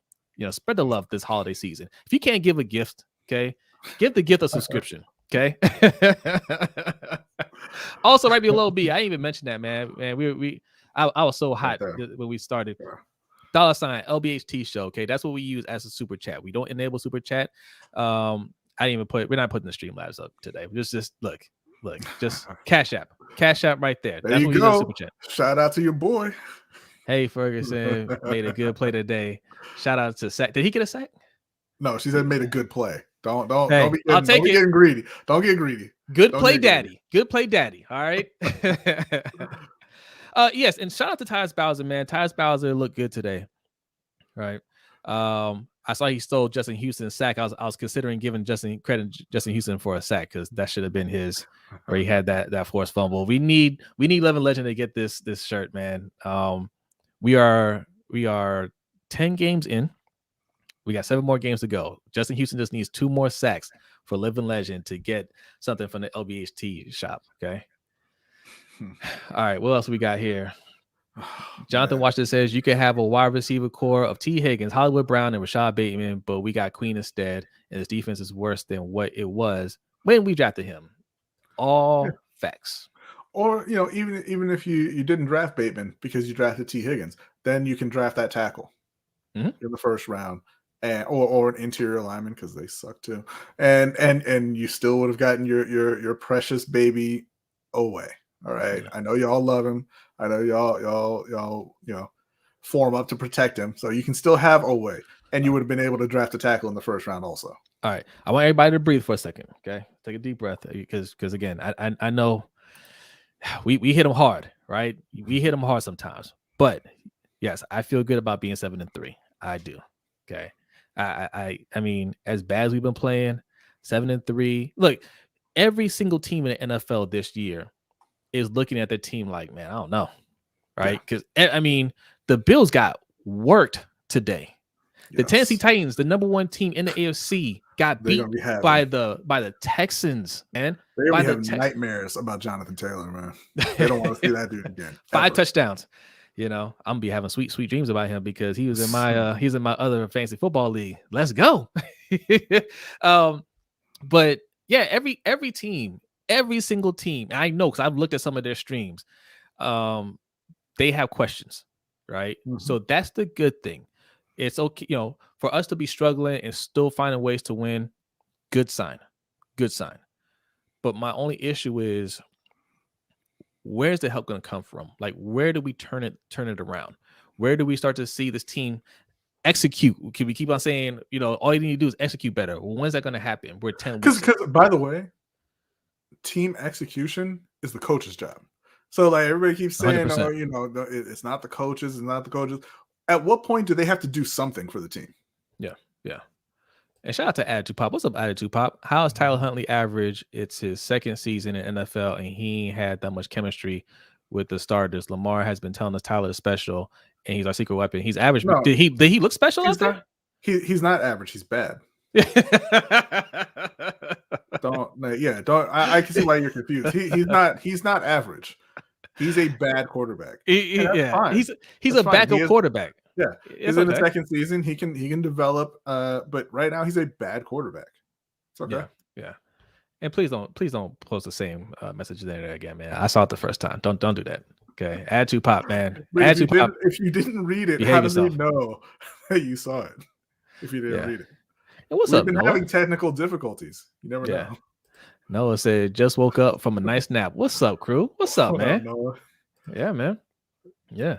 spread the love this holiday season. If you can't give a gift, okay, give the gift of subscription. Okay. Also, right below B. I didn't even mention that, man. I was so hot when we started. $ LBHT show. Okay, that's what we use as a super chat. We don't enable super chat. I didn't even we're not putting the Streamlabs up today. Just look, just Cash App right there. That's what we use as super chat. Shout out to your boy. Hey, Ferguson made a good play today. Shout out to Sack. Did he get a sack? No, she said made a good play. Don't be getting greedy. Don't get greedy. Good play, daddy. Good play, daddy. All right. Yes, and shout out to Tyus Bowser, man. Tyus Bowser looked good today. Right. I saw he stole Justin Houston's sack. I was considering giving Justin Houston for a sack because that should have been his, where he had that forced fumble. We need 11 Legend to get this shirt, man. We are 10 games in. We got 7 more games to go. Justin Houston just needs 2 more sacks for Living Legend to get something from the LBHT shop. Okay. All right. What else we got here? Jonathan Washington says you can have a wide receiver core of T. Higgins, Hollywood Brown, and Rashad Bateman, but we got Queen instead, and his defense is worse than what it was when we drafted him. All facts. Or, even if you didn't draft Bateman because you drafted T. Higgins, then you can draft that tackle in the first round. Or an interior lineman because they suck too, and you still would have gotten your precious baby away. All right. Yeah. I know y'all love him. I know y'all, form up to protect him. So you can still have Oweh. And you would have been able to draft a tackle in the first round also. All right. I want everybody to breathe for a second. Okay. Take a deep breath. Because again, I know we hit them hard, right? We hit them hard sometimes. But yes, I feel good about being 7-3. I do. Okay. I mean, as bad as we've been playing, 7-3. Look, every single team in the NFL this year is looking at their team like, man, I don't know. Right. Because I mean, the Bills got worked today. The Tennessee Titans, the number one team in the AFC, got beat by the Texans, man. They're gonna be having nightmares about Jonathan Taylor, man. They don't want to see that dude again. 5 touchdowns. I'm gonna be having sweet dreams about him because he was in my other fantasy football league. Let's go. But yeah, every team, every single team, I know because I've looked at some of their streams. They have questions, right? Mm-hmm. So that's the good thing. It's okay, for us to be struggling and still finding ways to win. Good sign. But my only issue is, where's the help going to come from? Like, where do we turn it around? Where do we start to see this team execute? Can we keep on saying, all you need to do is execute better? Well, when's that going to happen? We're 10 weeks. Because by the way, team execution is the coach's job. So like everybody keeps saying, 100%. It's not the coaches, At what point do they have to do something for the team? Yeah. And shout out to Attitude Pop. What's up, Attitude Pop? How is Tyler Huntley average? It's his second season in NFL, and he ain't had that much chemistry with the starters. Lamar has been telling us Tyler is special, and he's our secret weapon. He's average. No, did he look special out there? He's not average. He's bad. I can see why you're confused. He's not average. He's a bad quarterback. He's a backup quarterback. Yeah, he's in the second season. He can develop. But right now he's a bad quarterback. It's okay. Yeah. And please don't post the same message there again, man. I saw it the first time. Don't do that. Okay. Attitude Pop, man. Attitude Pop. If you didn't read it, how does he know that you saw it? If you didn't read it. And what's up, We've been Noah? having technical difficulties. You never know. Noah said, just woke up from a nice nap. What's up, crew? What's up, man? Noah. Yeah, man. Yeah.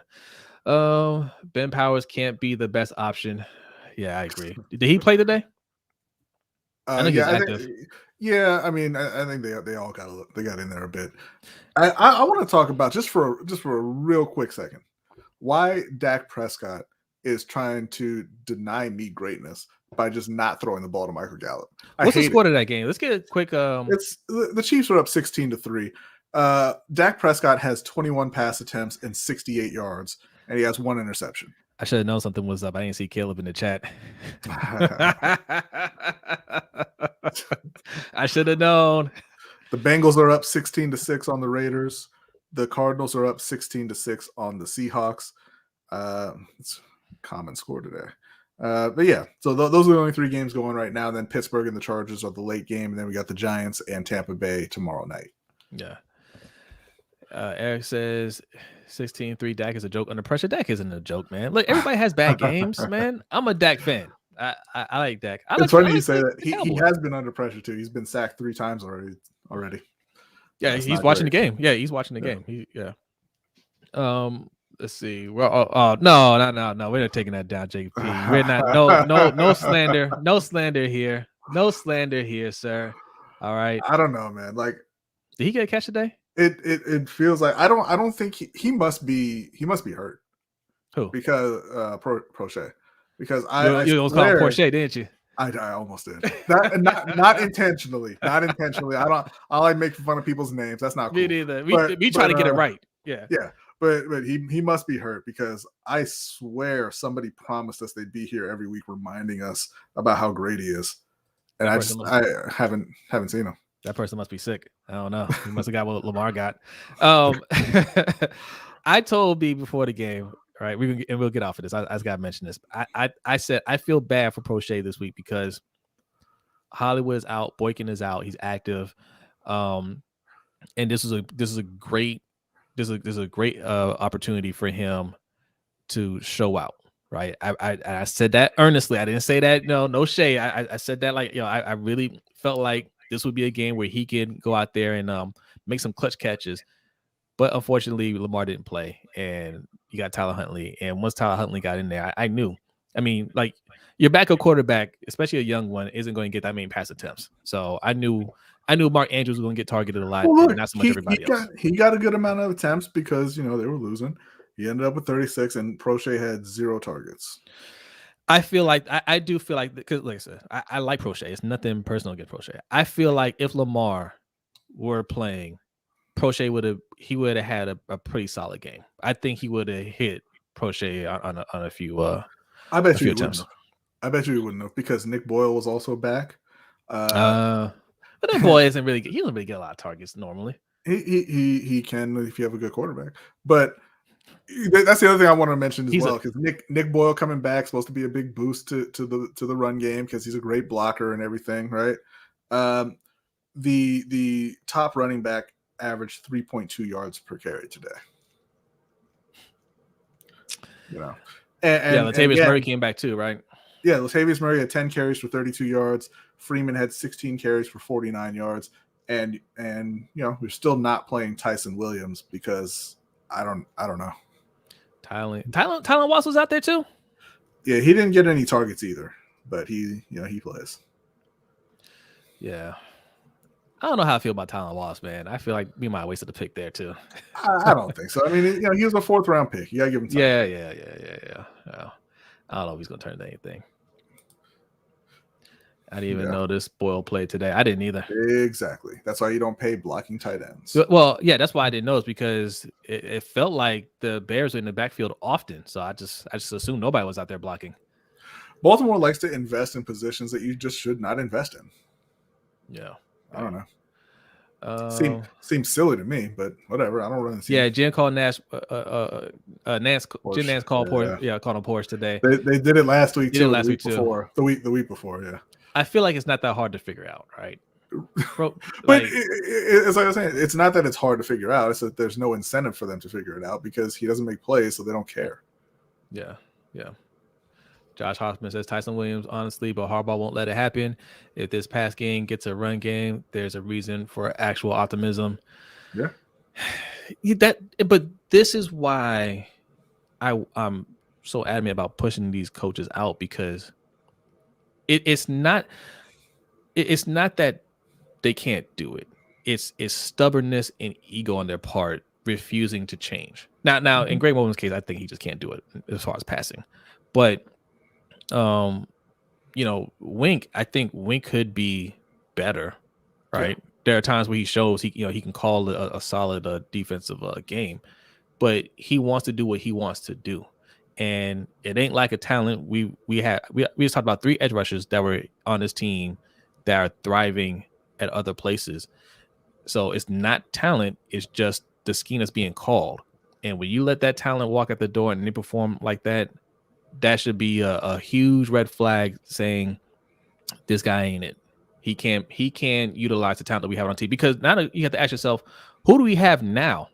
Ben Powers can't be the best option. Yeah, I agree. Did he play today? I think he's active. I mean, I think they all got in there a bit. I want to talk about just for a real quick second why Dak Prescott is trying to deny me greatness by just not throwing the ball to Michael Gallup. What's the score of that game? Let's get a quick. It's the Chiefs are up 16-3. Dak Prescott has 21 pass attempts and 68 yards, and he has 1 interception. I should have known something was up. I didn't see Caleb in the chat. I should have known. The Bengals are up 16-6 on the Raiders. The Cardinals are up 16-6 on the Seahawks. It's a common score today. But yeah, so those are the only 3 games going right now. Then Pittsburgh and the Chargers are the late game, and then we got the Giants and Tampa Bay tomorrow night. Yeah. Eric says 16-3 Dak is a joke. Under pressure, Dak isn't a joke, man. Look, everybody has bad games, man. I'm a Dak fan. I like Dak. It's funny you say that. He has been under pressure too. He's been sacked 3 times already. Yeah, that's he's watching the game. Yeah, he's watching the game. Let's see. Well, no. We're not taking that down, JP. We're not. No slander. No slander here. No slander here, sir. All right. I don't know, man. Like, did he get a catch today? It feels like I don't think he must be hurt. Who? Because Prochet. Because you almost called him Porsche, didn't you? I almost did. Not intentionally. Not intentionally. I like making fun of people's names. That's not cool. Me neither. We try to get it right. Yeah. Yeah. But he must be hurt because I swear somebody promised us they'd be here every week reminding us about how great he is. And I haven't seen him. That person must be sick. I don't know. He must have got what Lamar got. I told B before the game, all right, we'll get off of this. I just got to mention this. I said I feel bad for Prochet this week because Hollywood is out, Boykin is out, he's active, and this is a great opportunity for him to show out. Right, I said that earnestly. I didn't say that no shade. I said that like I really felt like this would be a game where he can go out there and make some clutch catches. But unfortunately, Lamar didn't play, and you got Tyler Huntley. And once Tyler Huntley got in there, I knew. I mean, like your backup quarterback, especially a young one, isn't going to get that many pass attempts. So I knew Mark Andrews was going to get targeted a lot, Well, and look, not so much everybody else. he got a good amount of attempts because they were losing. He ended up with 36, and Prochet had 0 targets. I feel like I do feel like, because like I said, I like Prochet. It's nothing personal against Prochet. I feel like if Lamar were playing, Prochet would have had a pretty solid game. I think he would have hit Prochet on a few I bet you he wouldn't attempts. have. I bet you he wouldn't have because Nick Boyle was also back. But that boy he doesn't really get a lot of targets normally. He can if you have a good quarterback, but that's the other thing I want to mention as well, because Nick Boyle coming back supposed to be a big boost to the run game because he's a great blocker and everything, right? The top running back averaged 3.2 yards per carry today. And Latavius Murray came back too, right? Yeah, Latavius Murray had 10 carries for 32 yards. Freeman had 16 carries for 49 yards, and we're still not playing Tyson Williams because I don't know. Tylan Watts was out there too. Yeah, he didn't get any targets either, but he plays. Yeah, I don't know how I feel about Tylan Watts, man. I feel like we might have wasted the pick there too. I don't think so. I mean, he was a 4th round pick. You gotta give him time. Yeah. I don't know if he's gonna turn into anything. I didn't even know this Boyle played today. I didn't either. Exactly. That's why you don't pay blocking tight ends. Well, yeah, that's why I didn't know, is because it felt like the Bears were in the backfield often. So I just assumed nobody was out there blocking. Baltimore likes to invest in positions that you just should not invest in. Yeah. I don't know. Seems silly to me, but whatever. I don't run the team. Yeah, Jen called Nash. Jen Nash called called him Porsche today. They did it last week too. The week before. Yeah. I feel like it's not that hard to figure out, right? But it's like I was saying, it's not that it's hard to figure out. It's that there's no incentive for them to figure it out because he doesn't make plays, so they don't care. Yeah. Josh Hoffman says Tyson Williams, honestly, but Harbaugh won't let it happen. If this pass game gets a run game, there's a reason for actual optimism. Yeah. But this is why I'm so adamant about pushing these coaches out, because it's not that they can't do it. It's stubbornness and ego on their part, refusing to change. Now in Greg Williams' case, I think he just can't do it as far as passing. But Wink, I think Wink could be better, right? Yeah. There are times where he shows he can call a solid defensive game, but he wants to do what he wants to do, and it ain't like a talent. We just talked about 3 edge rushers that were on this team that are thriving at other places. So it's not talent; it's just the scheme that's being called. And when you let that talent walk out the door and they perform like that, that should be a huge red flag saying this guy ain't it. He can't utilize the talent that we have on team, because now you have to ask yourself, who do we have now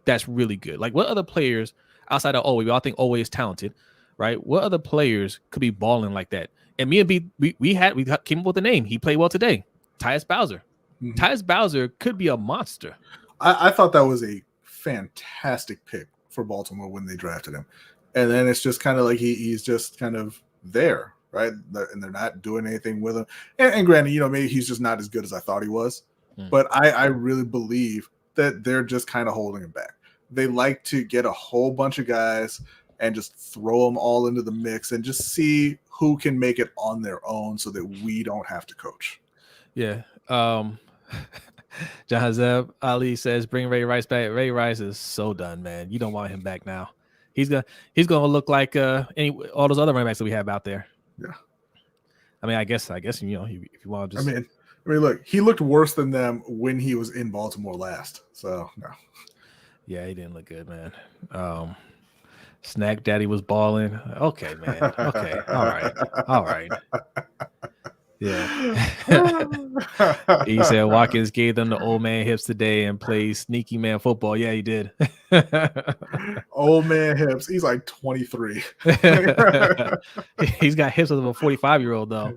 that's really good? Like, what other players outside of we all think Owe is talented, right? What other players could be balling like that? And me and B, we came up with a name. He played well today. Tyus Bowser. Mm-hmm. Tyus Bowser could be a monster. I thought that was a fantastic pick for Baltimore when they drafted him. And then it's just kind of like he's just kind of there, right? And they're not doing anything with him. And granted, maybe he's just not as good as I thought he was. But I really believe that they're just kind of holding him back. They like to get a whole bunch of guys and just throw them all into the mix and just see who can make it on their own so that we don't have to coach. Yeah. John Hazeb Ali says, bring Ray Rice back. Ray Rice is so done, man. You don't want him back now. He's gonna look like all those other running backs that we have out there. Yeah. I mean, I guess if you want to just. I mean, look, he looked worse than them when he was in Baltimore last. So no. Yeah, he didn't look good, man. Snack Daddy was balling. Okay, man. Okay. All right. Yeah. He said Watkins gave them the old man hips today and played sneaky man football. Yeah, he did. Old man hips. He's like 23. He's got hips of a 45-year-old though.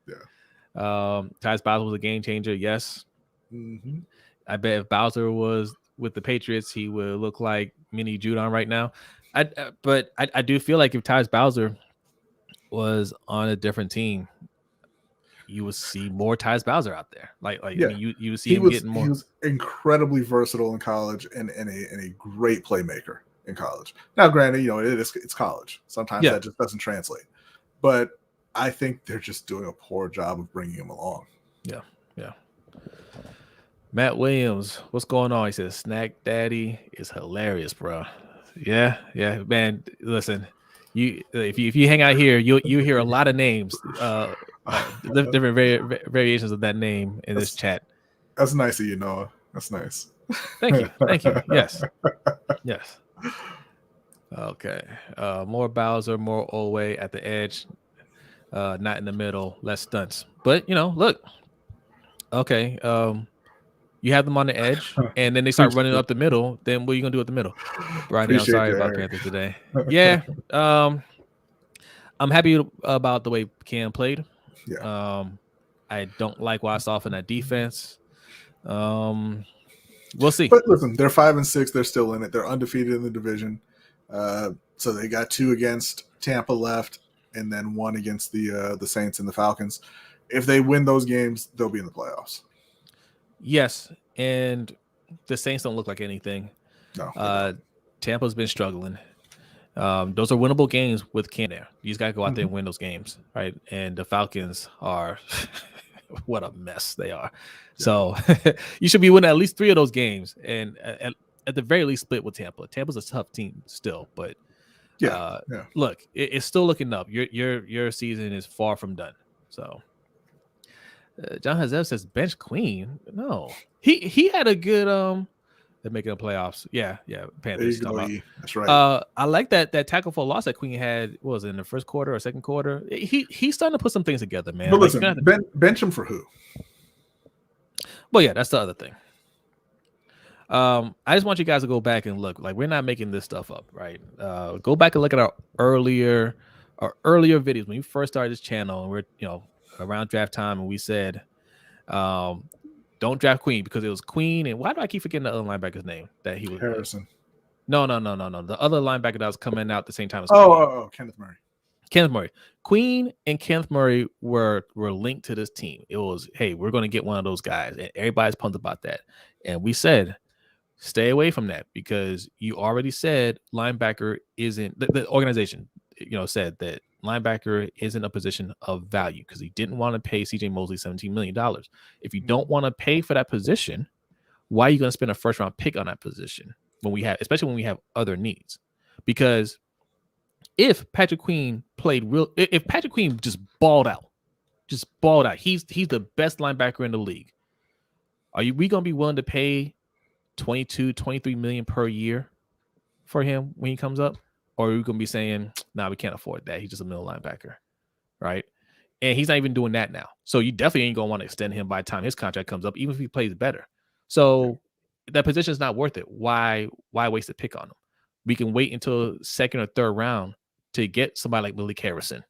Yeah. Tyus Bowser was a game changer. Yes. Mm-hmm. I bet if Bowser was with the Patriots, he would look like mini Judon right now. But I do feel like if Tyus Bowser was on a different team, you would see more Tyus Bowser out there. I Yeah, mean, you would see he him was getting he more. was incredibly versatile in college and a great playmaker in college. Now, granted, it's college. Sometimes Yeah, that just doesn't translate. But I think they're just doing a poor job of bringing him along. yeah, yeah. Matt Williams, what's going on? He says, "Snack Daddy is hilarious, bro." Yeah, yeah, man. Listen, if you hang out here, you hear a lot of names, different variations of that name in this that's chat. that's nice of you, Noah. That's nice. Thank you, thank you. Yes, yes. Okay. More Bowser, more Olway at the edge, not in the middle, less stunts. But look, okay. You have them on the edge, and then they start running up the middle. Then what are you gonna do at the middle? Brodny, I'm Appreciate sorry you, about Eric. Panthers today. Yeah. I'm happy about the way Cam played. Yeah. I don't like what I saw from that defense. We'll see. But listen, they're 5-6. They're still in it. They're undefeated in the division. So they got 2 against Tampa left, and then 1 against the Saints and the Falcons. If they win those games, they'll be in the playoffs. Yes, and the Saints don't look like anything. No, Tampa's been struggling. Those are winnable games with Cam there. You just got to go out there and win those games, right? And the Falcons are what a mess they are. Yeah. So you should be winning at least 3 of those games, and at the very least split with Tampa. Tampa's a tough team still, but look, it's still looking up. Your season is far from done. So John Hazel says bench Queen. No, he had a good they're making the playoffs. Yeah, Panthers. There you go. That's right. I like that tackle for loss that Queen had. What was it, in the first quarter or second quarter? He's starting to put some things together, man. But listen, bench him for who? Well, yeah, that's the other thing. I just want you guys to go back and look. Like, we're not making this stuff up, right? Go back and look at our earlier videos when you first started this channel, and we're around draft time, and we said, don't draft Queen because it was Queen. And why do I keep forgetting the other linebacker's name that he was? Harrison. No. The other linebacker that was coming out at the same time as Kenneth Murray. Kenneth Murray. Queen and Kenneth Murray were linked to this team. It was, hey, we're going to get one of those guys, and everybody's pumped about that. And we said, stay away from that because you already said linebacker isn't the organization. Said that linebacker isn't a position of value because he didn't want to pay CJ Mosley $17 million. If you don't want to pay for that position, why are you going to spend a first round pick on that position especially when we have other needs? Because if Patrick Queen if Patrick Queen just balled out, he's the best linebacker in the league. We going to be willing to pay 22-23 million per year for him when he comes up? Or are we going to be saying, nah, we can't afford that. He's just a middle linebacker, right? And he's not even doing that now. So you definitely ain't going to want to extend him by the time his contract comes up, even if he plays better. So that position is not worth it. Why waste a pick on him? We can wait until second or third round to get somebody like Malik Harrison,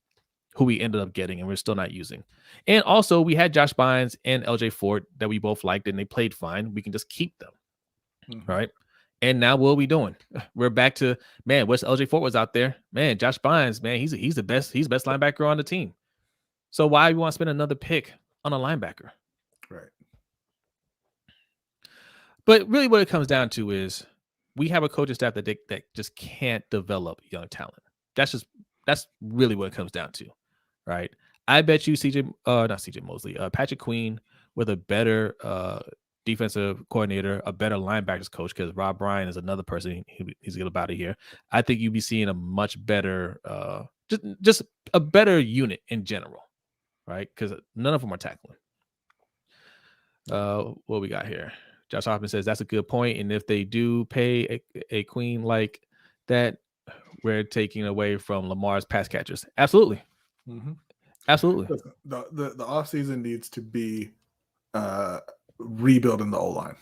who we ended up getting and we're still not using. And also, we had Josh Bynes and LJ Ford that we both liked, and they played fine. We can just keep them, right? And now what are we doing? We're back to, man, what's LJ Ford was out there. Man, Josh Bynes, man, he's the best. He's the best linebacker on the team. So why do you want to spend another pick on a linebacker? Right. But really what it comes down to is we have a coaching staff that just can't develop young talent. That's really what it comes down to, right? I bet you Patrick Queen with a better defensive coordinator, a better linebackers coach, because Rob Ryan is another person he's get out of here. I think you'd be seeing a much better, just a better unit in general, right? Because none of them are tackling. What we got here? Josh Hoffman says that's a good point, and if they do pay a Queen like that, we're taking away from Lamar's pass catchers. Absolutely, absolutely. The offseason needs to be rebuilding the O-line.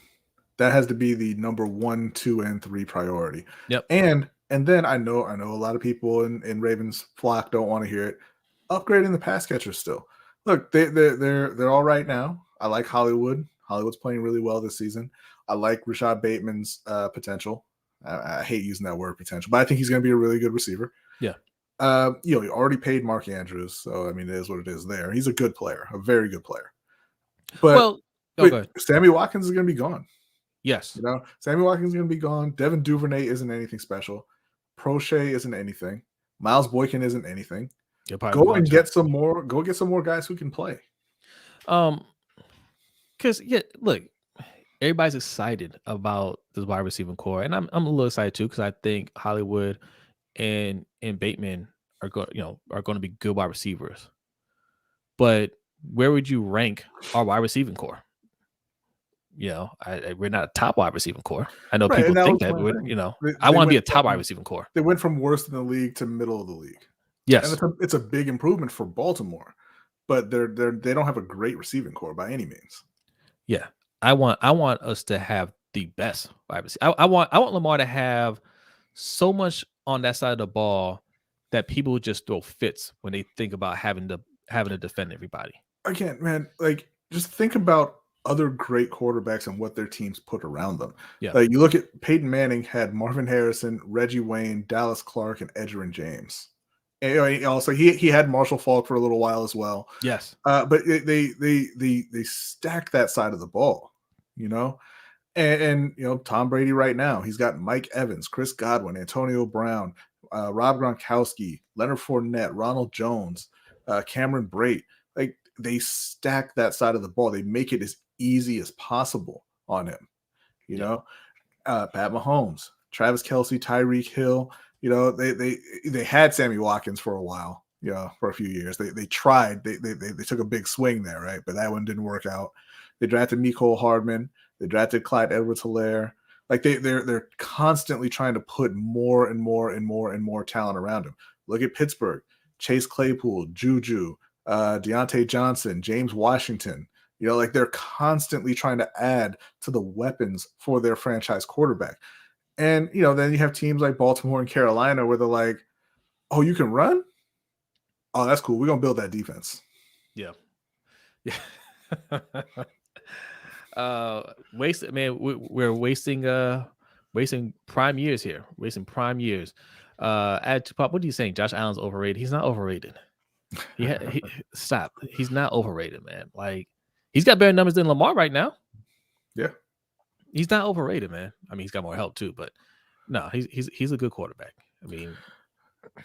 That has to be the number 1, 2, and 3 priority. Yep. And then I know a lot of people in Ravens flock don't want to hear it. Upgrading the pass catchers still. Look, they're all right now. I like Hollywood. Hollywood's playing really well this season. I like Rashad Bateman's potential. I hate using that word potential, but I think he's going to be a really good receiver. Yeah. You know, he already paid Mark Andrews, so I mean, it is what it is there. He's a good player, a very good player. But Well, go ahead. Sammy Watkins is going to be gone. Yes. You know, Sammy Watkins is going to be gone. Devin Duvernay isn't anything special. Prochet isn't anything. Miles Boykin isn't anything. You'll probably be Go gone and too. get some more. Go get some more guys who can play. Because look, everybody's excited about this wide receiving core, and I'm a little excited too because I think Hollywood and Bateman are going to be good wide receivers. But where would you rank our wide receiving core? You know, we're not a top wide receiving core. I know people think that, but I want to be a top wide receiving core. They went from worst in the league to middle of the league. Yes, and it's a big improvement for Baltimore, but they don't have a great receiving core by any means. Yeah, I want us to have the best wide receiver. I want Lamar to have so much on that side of the ball that people just throw fits when they think about having to defend everybody. Again, man, like just think about other great quarterbacks and what their teams put around them. Yeah. Like you look at Peyton Manning had Marvin Harrison, Reggie Wayne, Dallas Clark, and Edgerrin James. And also he had Marshall Faulk for a little while as well. Yes. But they stack that side of the ball, you know. And you know, Tom Brady right now, he's got Mike Evans, Chris Godwin, Antonio Brown, Rob Gronkowski, Leonard Fournette, Ronald Jones, Cameron Brate. Like they stack that side of the ball. They make it as easy as possible on him. You know, Pat Mahomes, Travis Kelce, Tyreek Hill. You know, they had Sammy Watkins for a while. You know, for a few years. They tried. They took a big swing there, right? But that one didn't work out. They drafted Mecole Hardman. They drafted Clyde Edwards-Helaire. Like they're constantly trying to put more and more talent around him. Look at Pittsburgh: Chase Claypool, Juju, Deontay Johnson, James Washington. You know, like they're constantly trying to add to the weapons for their franchise quarterback. And you know, then you have teams like Baltimore and Carolina where they're like, "Oh, you can run? Oh, that's cool. We're gonna build that defense." Yeah. We're wasting prime years here. Wasting prime years. Add to Pop, what are you saying? Josh Allen's overrated. He's not overrated. Stop. He's not overrated, man. Like he's got better numbers than Lamar right now. Yeah. He's not overrated, man. I mean, he's got more help too, but no, he's a good quarterback. I mean,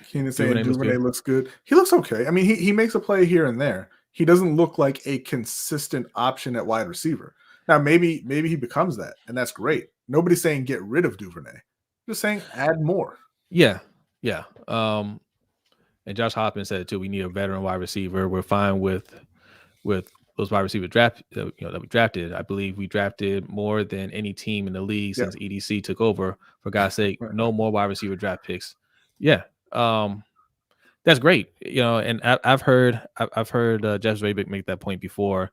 Keenan saying Duvernay looks good. He looks okay. I mean, he makes a play here and there. He doesn't look like a consistent option at wide receiver. Now, maybe he becomes that, and that's great. Nobody's saying get rid of Duvernay. Just saying add more. Yeah. And Josh Hoffman said it too. We need a veteran wide receiver. We're fine with those wide receiver draft that we drafted. I believe we drafted more than any team in the league since EDC took over. For God's sake, no more wide receiver draft picks. Yeah. That's great. You know, and I've heard Jeff Zrebick make that point before,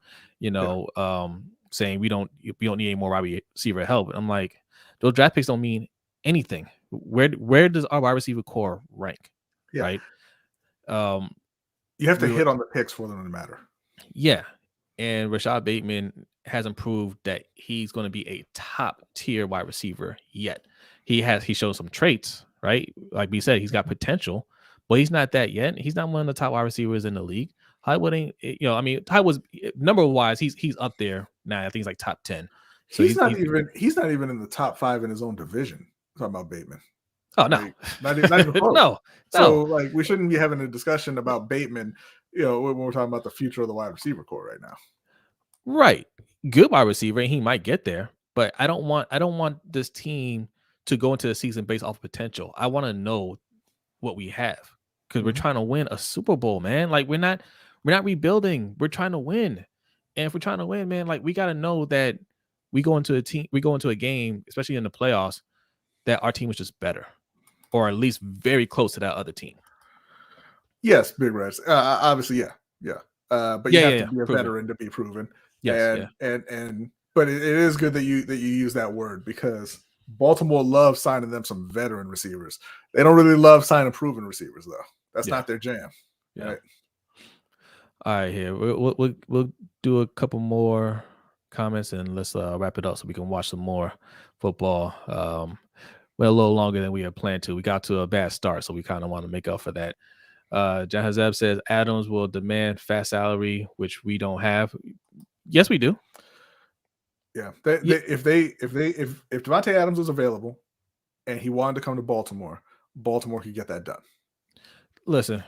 saying we don't need any more wide receiver help. I'm like, those draft picks don't mean anything. Where does our wide receiver core rank? Yeah. Right. You have to hit on the picks for them to matter. Yeah. And Rashad Bateman hasn't proved that he's going to be a top tier wide receiver yet. He shown some traits, right? Like we said, he's got potential, but he's not that yet. He's not one of the top wide receivers in the league. Hollywood ain't, Hollywood's number wise, he's up there now. I think he's like top 10. So he's not even in the top 5 in his own division. I'm talking about Bateman. Oh no, like, not even close. No. So like we shouldn't be having a discussion about Bateman, when we're talking about the future of the wide receiver core right now. Right, good wide receiver, and he might get there. But I don't want this team to go into the season based off potential. I want to know what we have because we're trying to win a Super Bowl, man. Like we're not rebuilding. We're trying to win, and if we're trying to win, man, like we got to know that we go into a game, especially in the playoffs, that our team was just better, or at least very close to that other team. Yes, Big Reds. Obviously, yeah. But you have to be a veteran to be proven. Yes, but it is good that you use that word because Baltimore loves signing them some veteran receivers. They don't really love signing proven receivers though. That's not their jam. Yeah. Right? All right, here we'll do a couple more comments, and let's wrap it up so we can watch some more football. Went a little longer than we had planned to. We got to a bad start, so we kind of want to make up for that. John Hazeb says Adams will demand fat salary, which we don't have. Yes, we do. Yeah, if Devontae Adams was available and he wanted to come to Baltimore, Baltimore could get that done. Listen,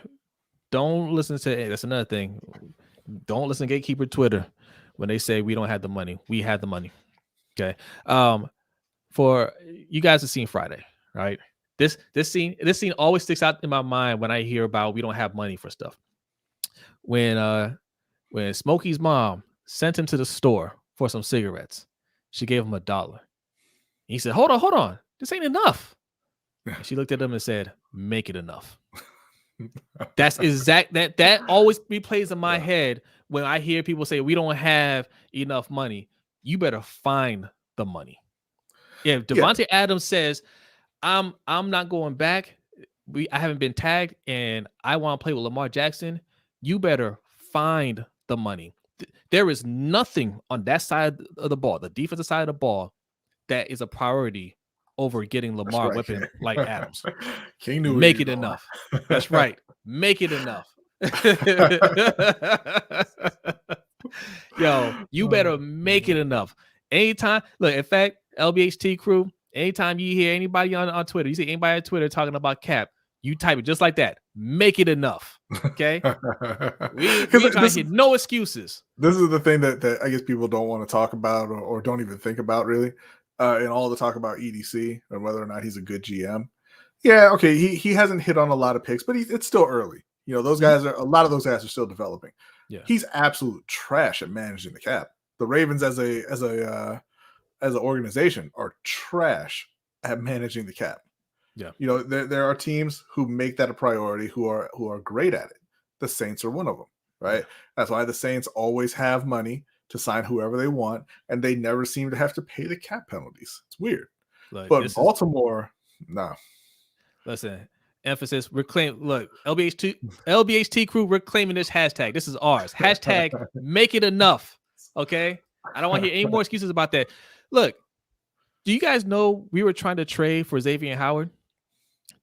don't listen to. That's another thing. Don't listen to Gatekeeper Twitter when they say we don't have the money. We have the money. Okay. For you guys have seen Friday, right? This scene always sticks out in my mind when I hear about we don't have money for stuff. When Smokey's mom sent him to the store for some cigarettes, she gave him $1. He said, hold on, this ain't enough. And she looked at him and said, make it enough. That's exact that always replays in my head when I hear people say we don't have enough money. You better find the money. If Devontae Adams says, I'm not going back, I haven't been tagged, and I want to play with Lamar Jackson, you better find the money. There is nothing on that side of the ball, the defensive side of the ball, that is a priority over getting Lamar weapon like Adams. King knew make it enough. That's right. Make it enough. Yo, you better make it enough. Anytime, look, in fact, LBHT crew, anytime you hear anybody on Twitter, you see anybody on Twitter talking about cap, you type it just like that. Make it enough. Okay? we ain't trying to hear no excuses. This is the thing that I guess people don't want to talk about or don't even think about really. And all the talk about EDC and whether or not he's a good GM. Yeah, okay, he hasn't hit on a lot of picks, but it's still early. You know, those guys a lot of those guys are still developing. Yeah. He's absolute trash at managing the cap. The Ravens as an organization are trash at managing the cap. Yeah. You know, there are teams who make that a priority who are great at it. The Saints are one of them, right? That's why the Saints always have money to sign whoever they want, and they never seem to have to pay the cap penalties. It's weird. Look, but Baltimore, no. Listen, emphasis, reclaim. Look, LBHT crew, we're claiming this hashtag. This is ours. Hashtag make it enough. Okay? I don't want to hear any more excuses about that. Look, do you guys know we were trying to trade for Xavier Howard?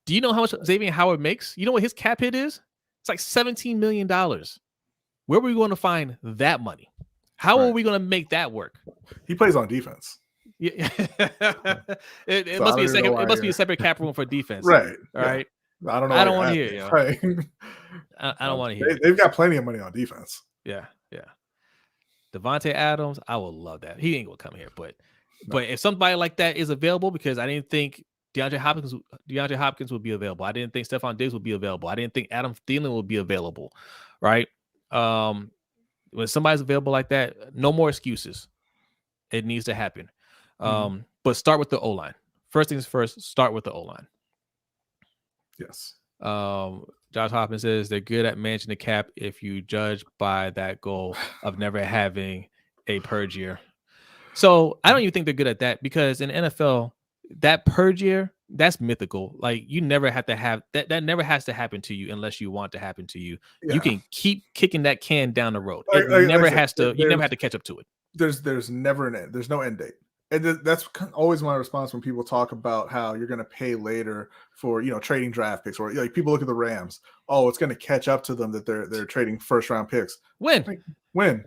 Do you know how much Xavier Howard makes? You know what his cap hit is? It's like $17 million. Where are we going to find that money? How are we going to make that work? He plays on defense. Yeah. it must be a second. It must be a separate cap room for defense. Right. All right. I don't know. I don't want to hear it. Right. I don't want to hear it. They've got plenty of money on defense. Yeah. Devontae Adams, I would love that. He ain't gonna come here, but if somebody like that is available, because I didn't think DeAndre Hopkins would be available. I didn't think Stephon Diggs would be available. I didn't think Adam Thielen would be available. Right. When somebody's available like that, no more excuses. It needs to happen. But start with the O-line. First things first, start with the O-line. Yes. Josh Hoffman says they're good at managing the cap if you judge by that goal of never having a purge year. So I don't even think they're good at that, because in NFL, that purge year, that's mythical. Like, you never have to have that. That never has to happen to you unless you want to happen to you. Yeah. You can keep kicking that can down the road. It never has to. You never have to catch up to it. There's never an end. There's no end date. And that's always my response when people talk about how you're going to pay later for, trading draft picks, or like people look at the Rams. Oh, it's going to catch up to them that they're trading first round picks. When? Like, when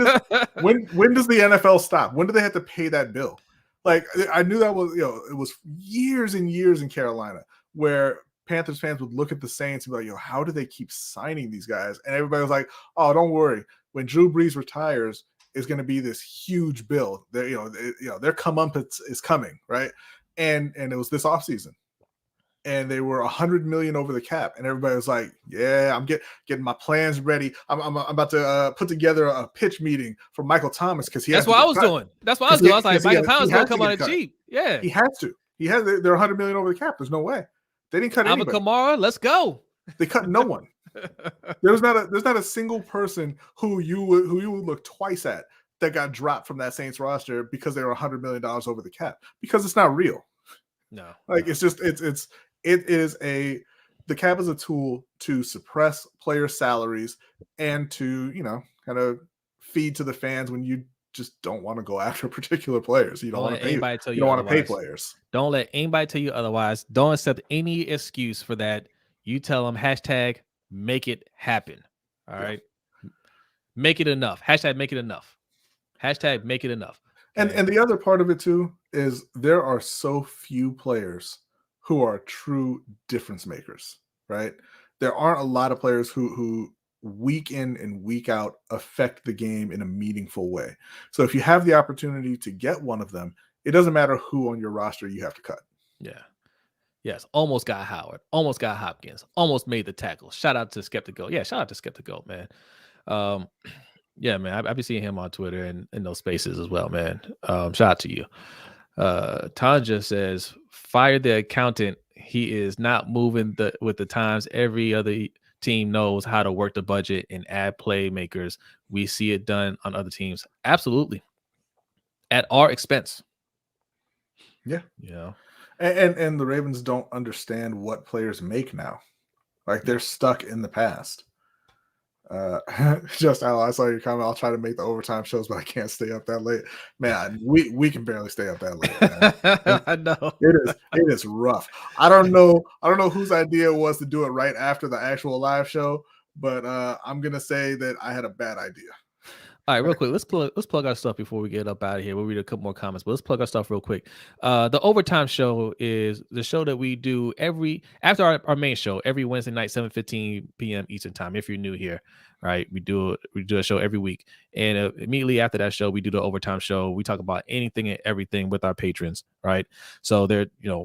does the NFL stop? When do they have to pay that bill? Like, I knew that was, it was years and years in Carolina where Panthers fans would look at the Saints and be like, how do they keep signing these guys? And everybody was like, oh, don't worry. When Drew Brees retires, is going to be this huge bill. Their comeuppance is coming, right? And it was this offseason, and they were $100 million over the cap, and everybody was like, "Yeah, I'm getting my plans ready. I'm about to put together a pitch meeting for Michael Thomas because that's what I was doing. That's what I was doing. I was like, Michael Thomas going to come on it cheap. Yeah, he has to. They're $100 million over the cap. There's no way they didn't cut anybody. Kamara, let's go. They cut no one. There's not a single person who you would look twice at that got dropped from that Saints roster because they were $100 million over the cap, because it's not real. No, like it's just the cap is a tool to suppress player salaries and to kind of feed to the fans when you just don't want to go after particular players. You don't Don't want let to pay. anybody tell You you don't want to pay otherwise. players. Don't let anybody tell you otherwise. Don't accept any excuse for that. You tell them hashtag make it happen. All right. Make it enough. Hashtag make it enough. Hashtag make it enough. Okay? And the other part of it too is there are so few players who are true difference makers, right? There aren't a lot of players who week in and week out affect the game in a meaningful way. So if you have the opportunity to get one of them, it doesn't matter who on your roster you have to cut. Yeah. Yes. Almost got Howard. Almost got Hopkins. Almost made the tackle. Shout out to Skeptical. Yeah. Shout out to Skeptical, man. Um, yeah, man. I've been seeing him on Twitter and in those spaces as well, man. Shout out to you. Tanja says, fire the accountant. He is not moving with the times. Every other team knows how to work the budget and add playmakers. We see it done on other teams. Absolutely. At our expense. Yeah. You know. And the Ravens don't understand what players make now. Like they're stuck in the past. Just Al, I saw your comment. I'll try to make the overtime shows, but I can't stay up that late. Man, we can barely stay up that late. Man. I know it is rough. I don't know whose idea it was to do it right after the actual live show, but I'm gonna say that I had a bad idea. All right, real quick, let's plug our stuff before we get up out of here. We'll read a couple more comments, but let's plug our stuff real quick. The overtime show is the show that we do after our main show every Wednesday night, 7:15 p.m. Eastern time. If you're new here, right, we do a show every week, and immediately after that show, we do the overtime show. We talk about anything and everything with our patrons, right? So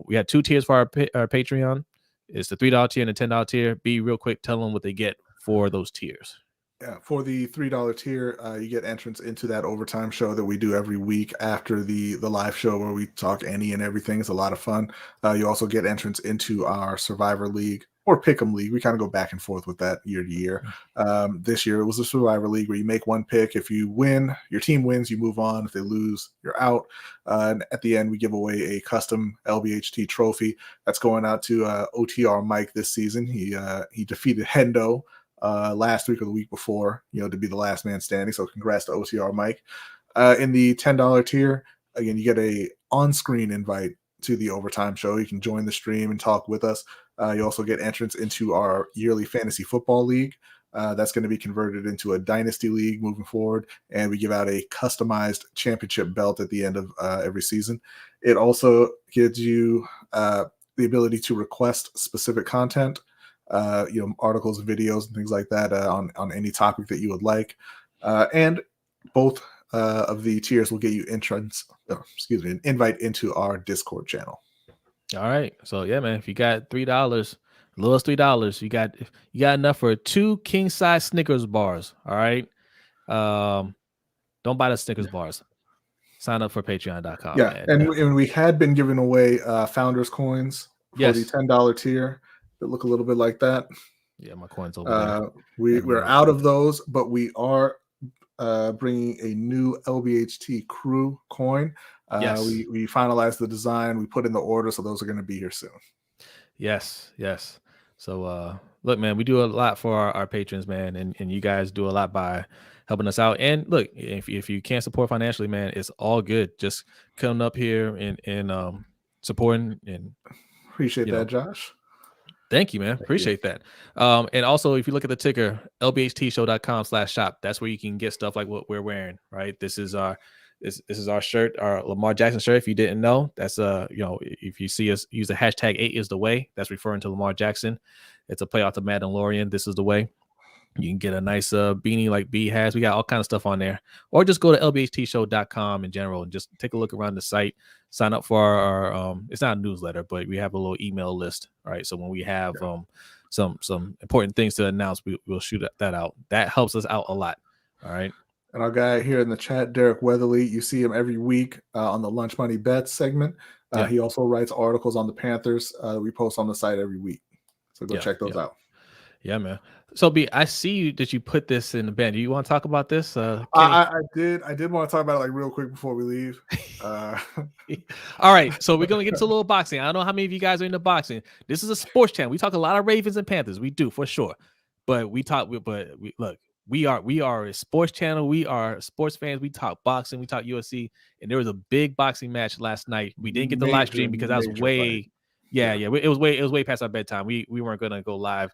we had 2 tiers for our Patreon. It's the $3 tier and the $10 tier. Be real quick, tell them what they get for those tiers. Yeah, for the $3 tier, you get entrance into that overtime show that we do every week after the live show where we talk any and everything. It's a lot of fun. You also get entrance into our Survivor League or Pick'em League. We kind of go back and forth with that year to year. This year it was a Survivor League where you make one pick. If you win, your team wins, you move on. If they lose, you're out. And at the end, we give away a custom LBHT trophy that's going out to OTR Mike this season. He defeated Hendo last week or the week before, to be the last man standing. So congrats to OTR Mike. In the $10 tier, again, you get a on-screen invite to the overtime show. You can join the stream and talk with us. You also get entrance into our yearly fantasy football league. That's going to be converted into a dynasty league moving forward, and we give out a customized championship belt at the end of every season. It also gives you the ability to request specific content. Articles, videos, and things like that on any topic that you would like. And both of the tiers will get you an invite into our Discord channel. All right. So yeah, man, if you got $3, lowest $3, you got enough for 2 king size Snickers bars. All right. Don't buy the Snickers bars. Sign up for patreon.com. Yeah, man. And we had been giving away founders coins for the $10 tier that look a little bit like that. Yeah, my coin's over there. We're out of those, but we are bringing a new LBHT crew coin. Yes. We finalized the design. We put in the order, so those are going to be here soon. Yes. So look, man, we do a lot for our patrons, man, and you guys do a lot by helping us out. And look, if you can't support financially, man, it's all good. Just coming up here and supporting and appreciate that, Josh. Thank you, man. Appreciate that. And also, if you look at the ticker, lbhtshow.com/shop, that's where you can get stuff like what we're wearing, right? This is our shirt, our Lamar Jackson shirt. If you didn't know, that's if you see us use the hashtag 8 is the way, that's referring to Lamar Jackson. It's a play off the Mandalorian. This is the way. You can get a nice beanie like B has. We got all kinds of stuff on there. Or just go to lbhtshow.com in general and just take a look around the site. Sign up for our it's not a newsletter, but we have a little email list. All right. So when we have some important things to announce, we'll shoot that out. That helps us out a lot. All right. And our guy here in the chat, Derek Weatherly, you see him every week on the Lunch Money Bets segment. He also writes articles on the Panthers. We post on the site every week. So go check those out. Yeah, man. So B, I see that you put this in the band. Do you want to talk about this? I did want to talk about it like real quick before we leave. All right. So we're going to get to a little boxing. I don't know how many of you guys are into boxing. This is a sports channel. We talk a lot of Ravens and Panthers. We do for sure. But look, we are a sports channel. We are sports fans. We talk boxing. We talk UFC. And there was a big boxing match last night. We didn't get the live stream because that was fight. it was way past our bedtime. We weren't gonna go live,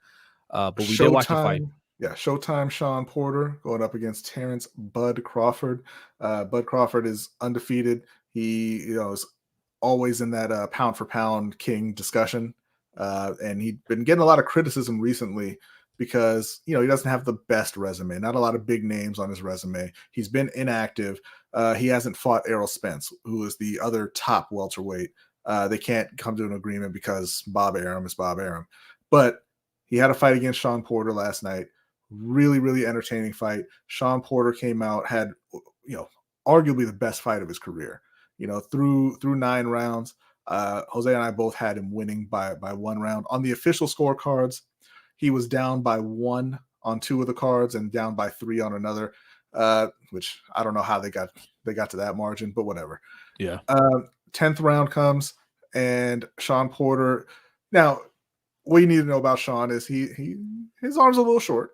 but we did watch the fight. Showtime. Yeah, Showtime Sean Porter going up against Terrence Bud Crawford. Bud Crawford is undefeated. He, is always in that pound for pound king discussion. And he'd been getting a lot of criticism recently because, he doesn't have the best resume, not a lot of big names on his resume. He's been inactive. He hasn't fought Errol Spence, who is the other top welterweight. They can't come to an agreement because Bob Arum is Bob Arum. But he had a fight against Sean Porter last night. Really, really entertaining fight. Sean Porter came out, had, arguably the best fight of his career. Through 9 rounds. Jose and I both had him winning by 1 round. On the official scorecards, he was down by 1 on 2 of the cards and down by 3 on another, which I don't know how they got to that margin, but whatever. Yeah. 10th round comes, and Sean Porter. Now, what you need to know about Sean is his arms are a little short.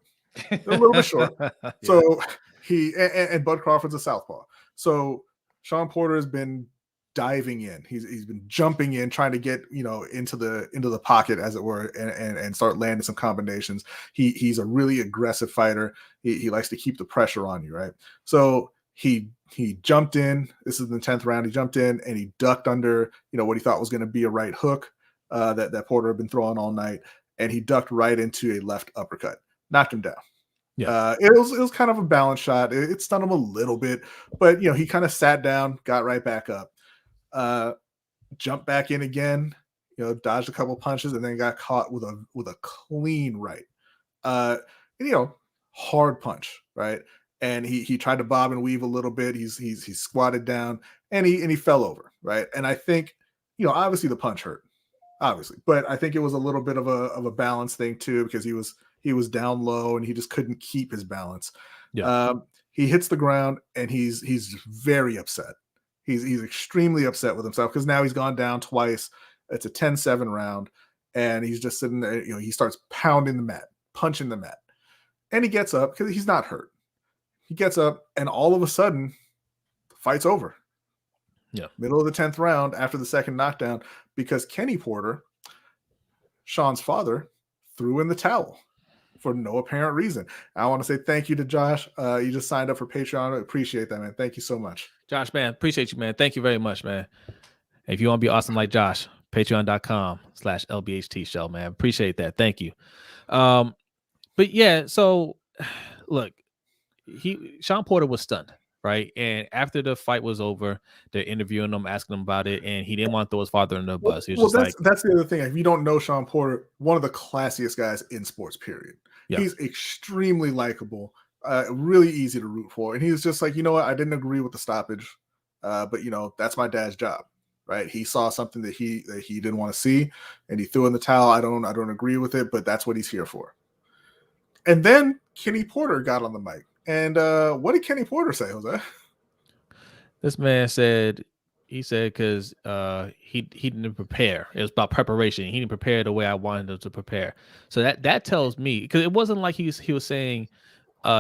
They're a little bit short. Yeah. So he and Bud Crawford's a southpaw. So Sean Porter has been diving in. He's been jumping in, trying to get into the pocket, as it were, and start landing some combinations. He's a really aggressive fighter. He likes to keep the pressure on you, right? So he jumped in. This is the 10th round. He jumped in and he ducked under what he thought was going to be a right hook that Porter had been throwing all night, and he ducked right into a left uppercut, knocked him down. Yeah, it was kind of a balance shot. It stunned him a little bit, but he kind of sat down, got right back up, jumped back in again, dodged a couple punches, and then got caught with a clean right, hard punch, right? And he tried to bob and weave a little bit. He's squatted down and he fell over, right? And I think obviously the punch hurt, obviously, but I think it was a little bit of a balance thing too, because he was down low and he just couldn't keep his balance. Yeah. He hits the ground and he's very upset. He's extremely upset with himself because now he's gone down twice. It's a 10-7 round, and he's just sitting there. He starts pounding the mat, punching the mat, and he gets up because he's not hurt. He gets up, and all of a sudden, the fight's over. Yeah, middle of the 10th round after the second knockdown, because Kenny Porter, Sean's father, threw in the towel for no apparent reason. I want to say thank you to Josh. You just signed up for Patreon. I appreciate that, man. Thank you so much. Josh, man, appreciate you, man. Thank you very much, man. If you want to be awesome like Josh, patreon.com/LBHT show, man. Appreciate that. Thank you. But yeah, so look, Sean Porter was stunned, right? And after the fight was over, they're interviewing him, asking him about it, and he didn't want to throw his father in the bus. He was that's the other thing. If you don't know Sean Porter, one of the classiest guys in sports, period. Yeah. He's extremely likable, really easy to root for. And he was just like, you know what? I didn't agree with the stoppage, but that's my dad's job, right? He saw something that he didn't want to see, and he threw in the towel. I don't agree with it, but that's what he's here for. And then Kenny Porter got on the mic. And what did Kenny Porter say, Jose? This man said, because he didn't prepare. It was about preparation. He didn't prepare the way I wanted him to prepare. So that tells me, because it wasn't like he was saying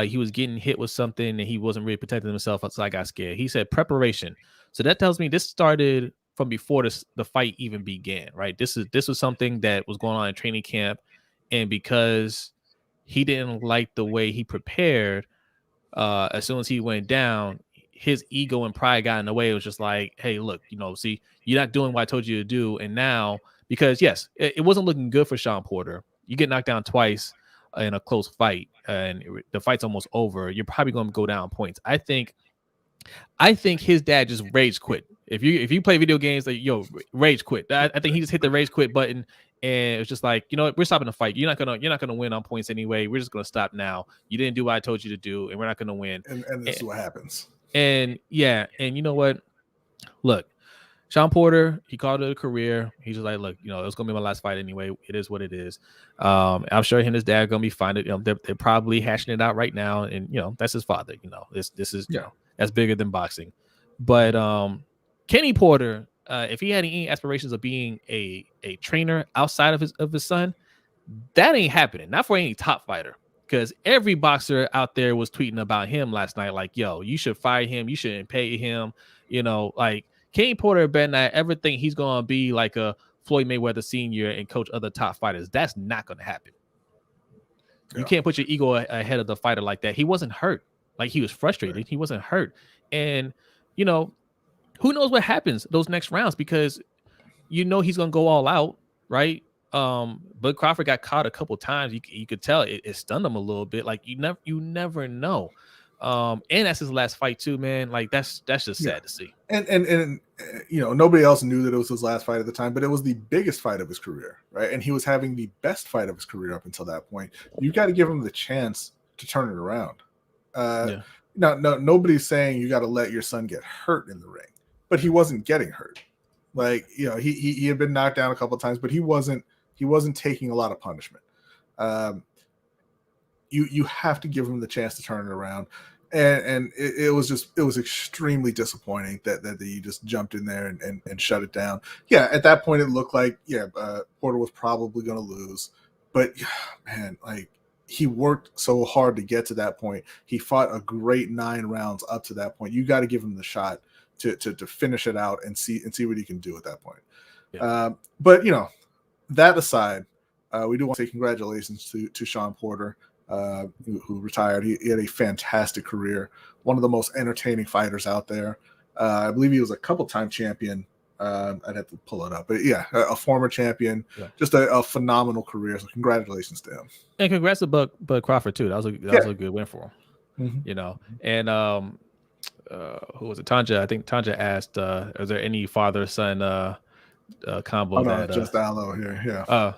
he was getting hit with something and he wasn't really protecting himself, so I got scared. He said preparation. So that tells me this started from before the fight even began, right? This was something that was going on in training camp, and because he didn't like the way he prepared, as soon as he went down, his ego and pride got in the way. It was just like, hey, look, see, you're not doing what I told you to do. And now, because yes, it wasn't looking good for Sean Porter. You get knocked down twice in a close fight, and the fight's almost over. You're probably going to go down points. I think his dad just rage quit. If you play video games, like, rage quit. I think he just hit the rage quit button, and it was just like, we're stopping the fight. You're not gonna win on points anyway. We're just gonna stop now. You didn't do what I told you to do, and we're not gonna win. And this is what happens. And yeah, and you know what? Look, Sean Porter, he called it a career. He's just like, look, it's gonna be my last fight anyway. It is what it is. I'm sure him and his dad are gonna be fine. They're probably hashing it out right now, and that's his father. This is that's bigger than boxing. But Kenny Porter, if he had any aspirations of being a trainer outside of his son, that ain't happening. Not for any top fighter. because every boxer out there was tweeting about him last night. Like, yo, you should fire him. You shouldn't pay him. Like Kenny Porter better not ever think he's gonna be like a Floyd Mayweather Sr. and coach other top fighters. That's not gonna happen. You can't put your ego ahead of the fighter like that. He wasn't hurt. Like, he was frustrated. Right. He wasn't hurt. And, who knows what happens those next rounds, because he's going to go all out, right? But Crawford got caught a couple times. You could tell it stunned him a little bit. Like, you never know. And that's his last fight too, man. Like, that's just sad to see. And nobody else knew that it was his last fight at the time, but it was the biggest fight of his career, right? And he was having the best fight of his career up until that point. You got to give him the chance to turn it around. No, nobody's saying you got to let your son get hurt in the ring, but he wasn't getting hurt. Like, he had been knocked down a couple of times, but he wasn't taking a lot of punishment. You have to give him the chance to turn it around. And it was extremely disappointing that he just jumped in there and shut it down. Yeah, at that point it looked like Porter was probably going to lose, but man, like, he worked so hard to get to that point. He fought a great 9 rounds up to that point. You got to give him the shot to finish it out and see what he can do at that point. Yeah. But that aside, we do want to say congratulations to Sean Porter. Who retired. He had a fantastic career, one of the most entertaining fighters out there. I believe he was a couple-time champion. I'd have to pull it up, but yeah, a former champion. Yeah. Just a phenomenal career. So congratulations to him, and congrats to Bud Crawford too. That was a good win for him. Mm-hmm. And who was it? Tanja. I think Tanja asked, "Is there any father-son combo?" Oh, no, just Allo here. Yeah.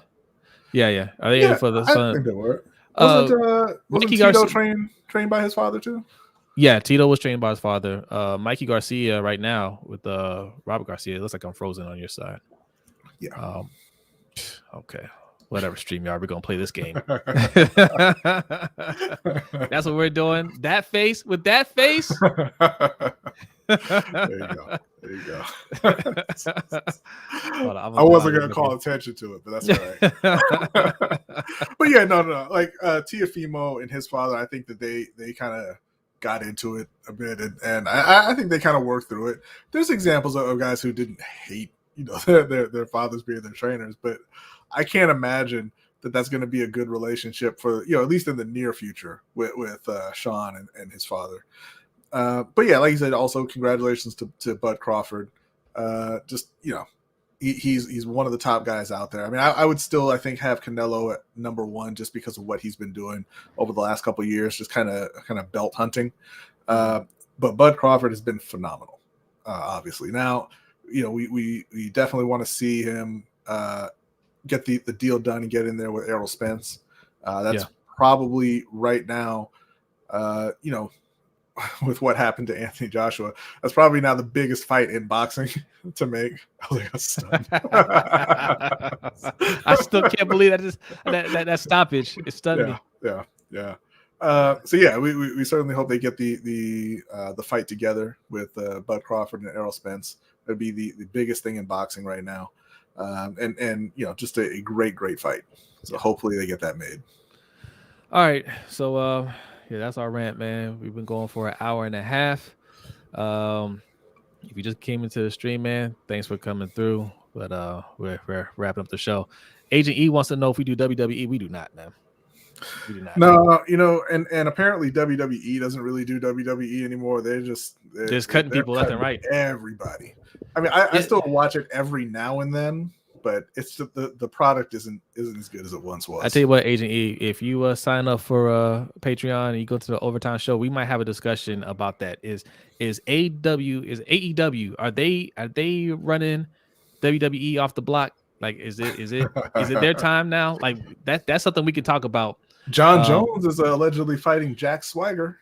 Yeah. Are they in for the son? I think they were. Wasn't Tito trained by his father too? Yeah, Tito was trained by his father. Mikey Garcia right now with Robert Garcia. It looks like I'm frozen on your side. Yeah. Okay. Whatever, StreamYard. We're gonna play this game. That's what we're doing. That face with that face. There you go. I wasn't gonna call attention to it, but that's all right. But yeah, no. Like Teofimo and his father, I think that they kind of got into it a bit, and I think they kind of worked through it. There's examples of guys who didn't hate their fathers being their trainers, but I can't imagine that's going to be a good relationship for at least in the near future with Sean and his father. But yeah, like you said, also congratulations to Bud Crawford. He's one of the top guys out there. I mean, I would still, I think, have Canelo at number 1 just because of what he's been doing over the last couple of years, just kind of belt hunting. But Bud Crawford has been phenomenal. Obviously, now we definitely want to see him get the deal done and get in there with Errol Spence. That's probably right now, with what happened to Anthony Joshua, that's probably now the biggest fight in boxing to make. I still can't believe that stoppage. It stunned me. Yeah. So yeah, we certainly hope they get the fight together with Bud Crawford and Errol Spence. That'd be the biggest thing in boxing right now. And just a great fight. So hopefully they get that made. All right. So that's our rant, man. We've been going for an hour and a half. If you just came into the stream, man, thanks for coming through. But we're wrapping up the show. Agent E wants to know if we do WWE. We do not, man. We do not. No, and apparently WWE doesn't really do WWE anymore. They're just cutting people left and right. Everybody. I mean, I still watch it every now and then, but it's the product isn't as good as it once was. I tell you what, Agent E, if you sign up for Patreon and you go to the Overtime Show, we might have a discussion about that. Is AEW are they running WWE off the block? Like, is it their time now? Like that's something we could talk about. John Jones is allegedly fighting Jack Swagger,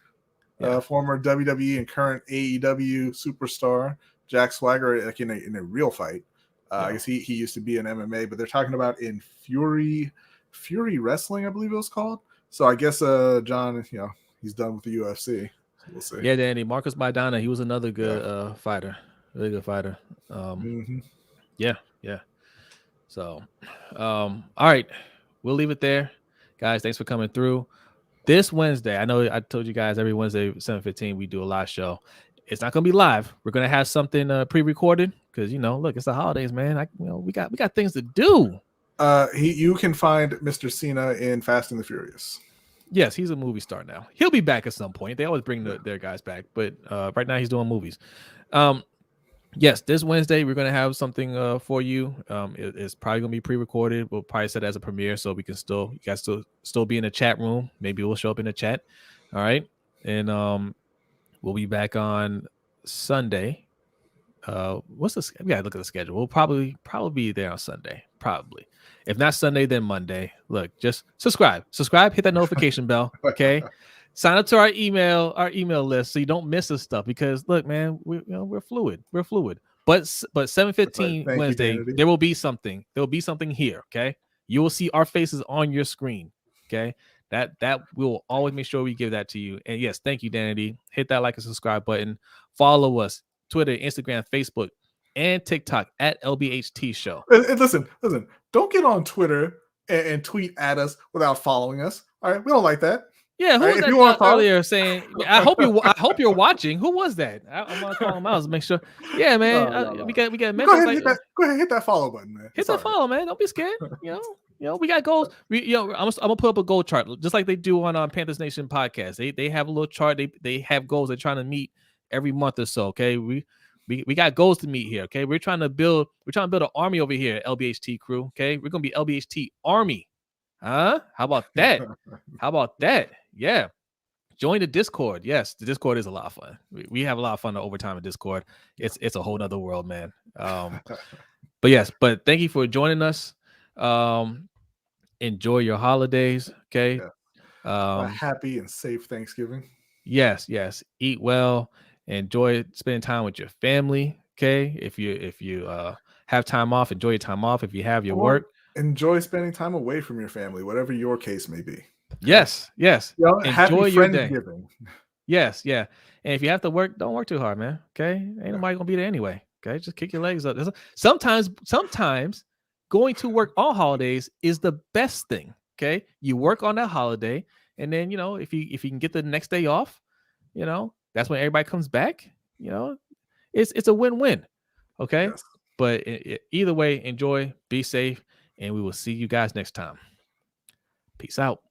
former WWE and current AEW superstar. Jack Swagger, like in a real fight. I guess he used to be in MMA, but they're talking about in Fury Wrestling, I believe it was called. So I guess John, he's done with the UFC. So we'll see. Yeah, Danny. Marcus Maidana, he was another good fighter. Really good fighter. Yeah. So all right. We'll leave it there. Guys, thanks for coming through. This Wednesday, I know I told you guys every Wednesday 7:15 we do a live show. It's not gonna be live. We're gonna have something pre-recorded because look, it's the holidays, man. We got things to do. You can find Mr. Cena in Fast and the Furious. Yes, he's a movie star now. He'll be back at some point. They always bring their guys back, but right now he's doing movies. Yes, this Wednesday we're gonna have something for you. It's probably gonna be pre-recorded. We'll probably set it as a premiere so we can you guys still be in the chat room. Maybe we'll show up in the chat. All right, and we'll be back on Sunday. What's this? We gotta look at the schedule. We'll probably be there on Sunday. Probably. If not Sunday, then Monday. Look, just subscribe, hit that notification bell. Okay. Sign up to our email list so you don't miss this stuff. Because look, man, we're fluid. But 7:15 Wednesday, there will be something. There will be something here. Okay. You will see our faces on your screen. Okay. That we will always make sure we give that to you. And yes, thank you, Danity. Hit that like and subscribe button. Follow us. Twitter, Instagram, Facebook, and TikTok at LBHT Show. And listen, don't get on Twitter and tweet at us without following us. All right, we don't like that. Yeah, who was that earlier saying? I hope you're watching. Who was that? I'm gonna call him out to make sure. Yeah, man, no. We got mentions. Go ahead, hit that follow button, man. Hit that follow, man. Don't be scared. We got goals. I'm gonna put up a goal chart just like they do on Panthers Nation podcast. They have a little chart. They have goals they're trying to meet every month or so. Okay, we got goals to meet here. Okay, we're trying to build an army over here, LBHT crew. Okay, we're gonna be LBHT Army. Huh? How about that? Yeah. Join the Discord. Yes, the Discord is a lot of fun. We have a lot of fun over time in Discord. It's a whole nother world, man. But thank you for joining us. Enjoy your holidays. Okay. Yeah. Happy and safe Thanksgiving. Yes. Eat well. Enjoy spending time with your family. Okay. If you have time off, enjoy your time off. If you have your work, enjoy spending time away from your family, whatever your case may be. Yes. Enjoy your day. Yes. And if you have to work, don't work too hard, man. Okay. Ain't nobody gonna be there anyway. Okay. Just kick your legs up. Sometimes going to work on holidays is the best thing. Okay. You work on that holiday, and then if you can get the next day off, that's when everybody comes back. It's a win-win. Okay. Yes. But either way, enjoy, be safe, and we will see you guys next time. Peace out.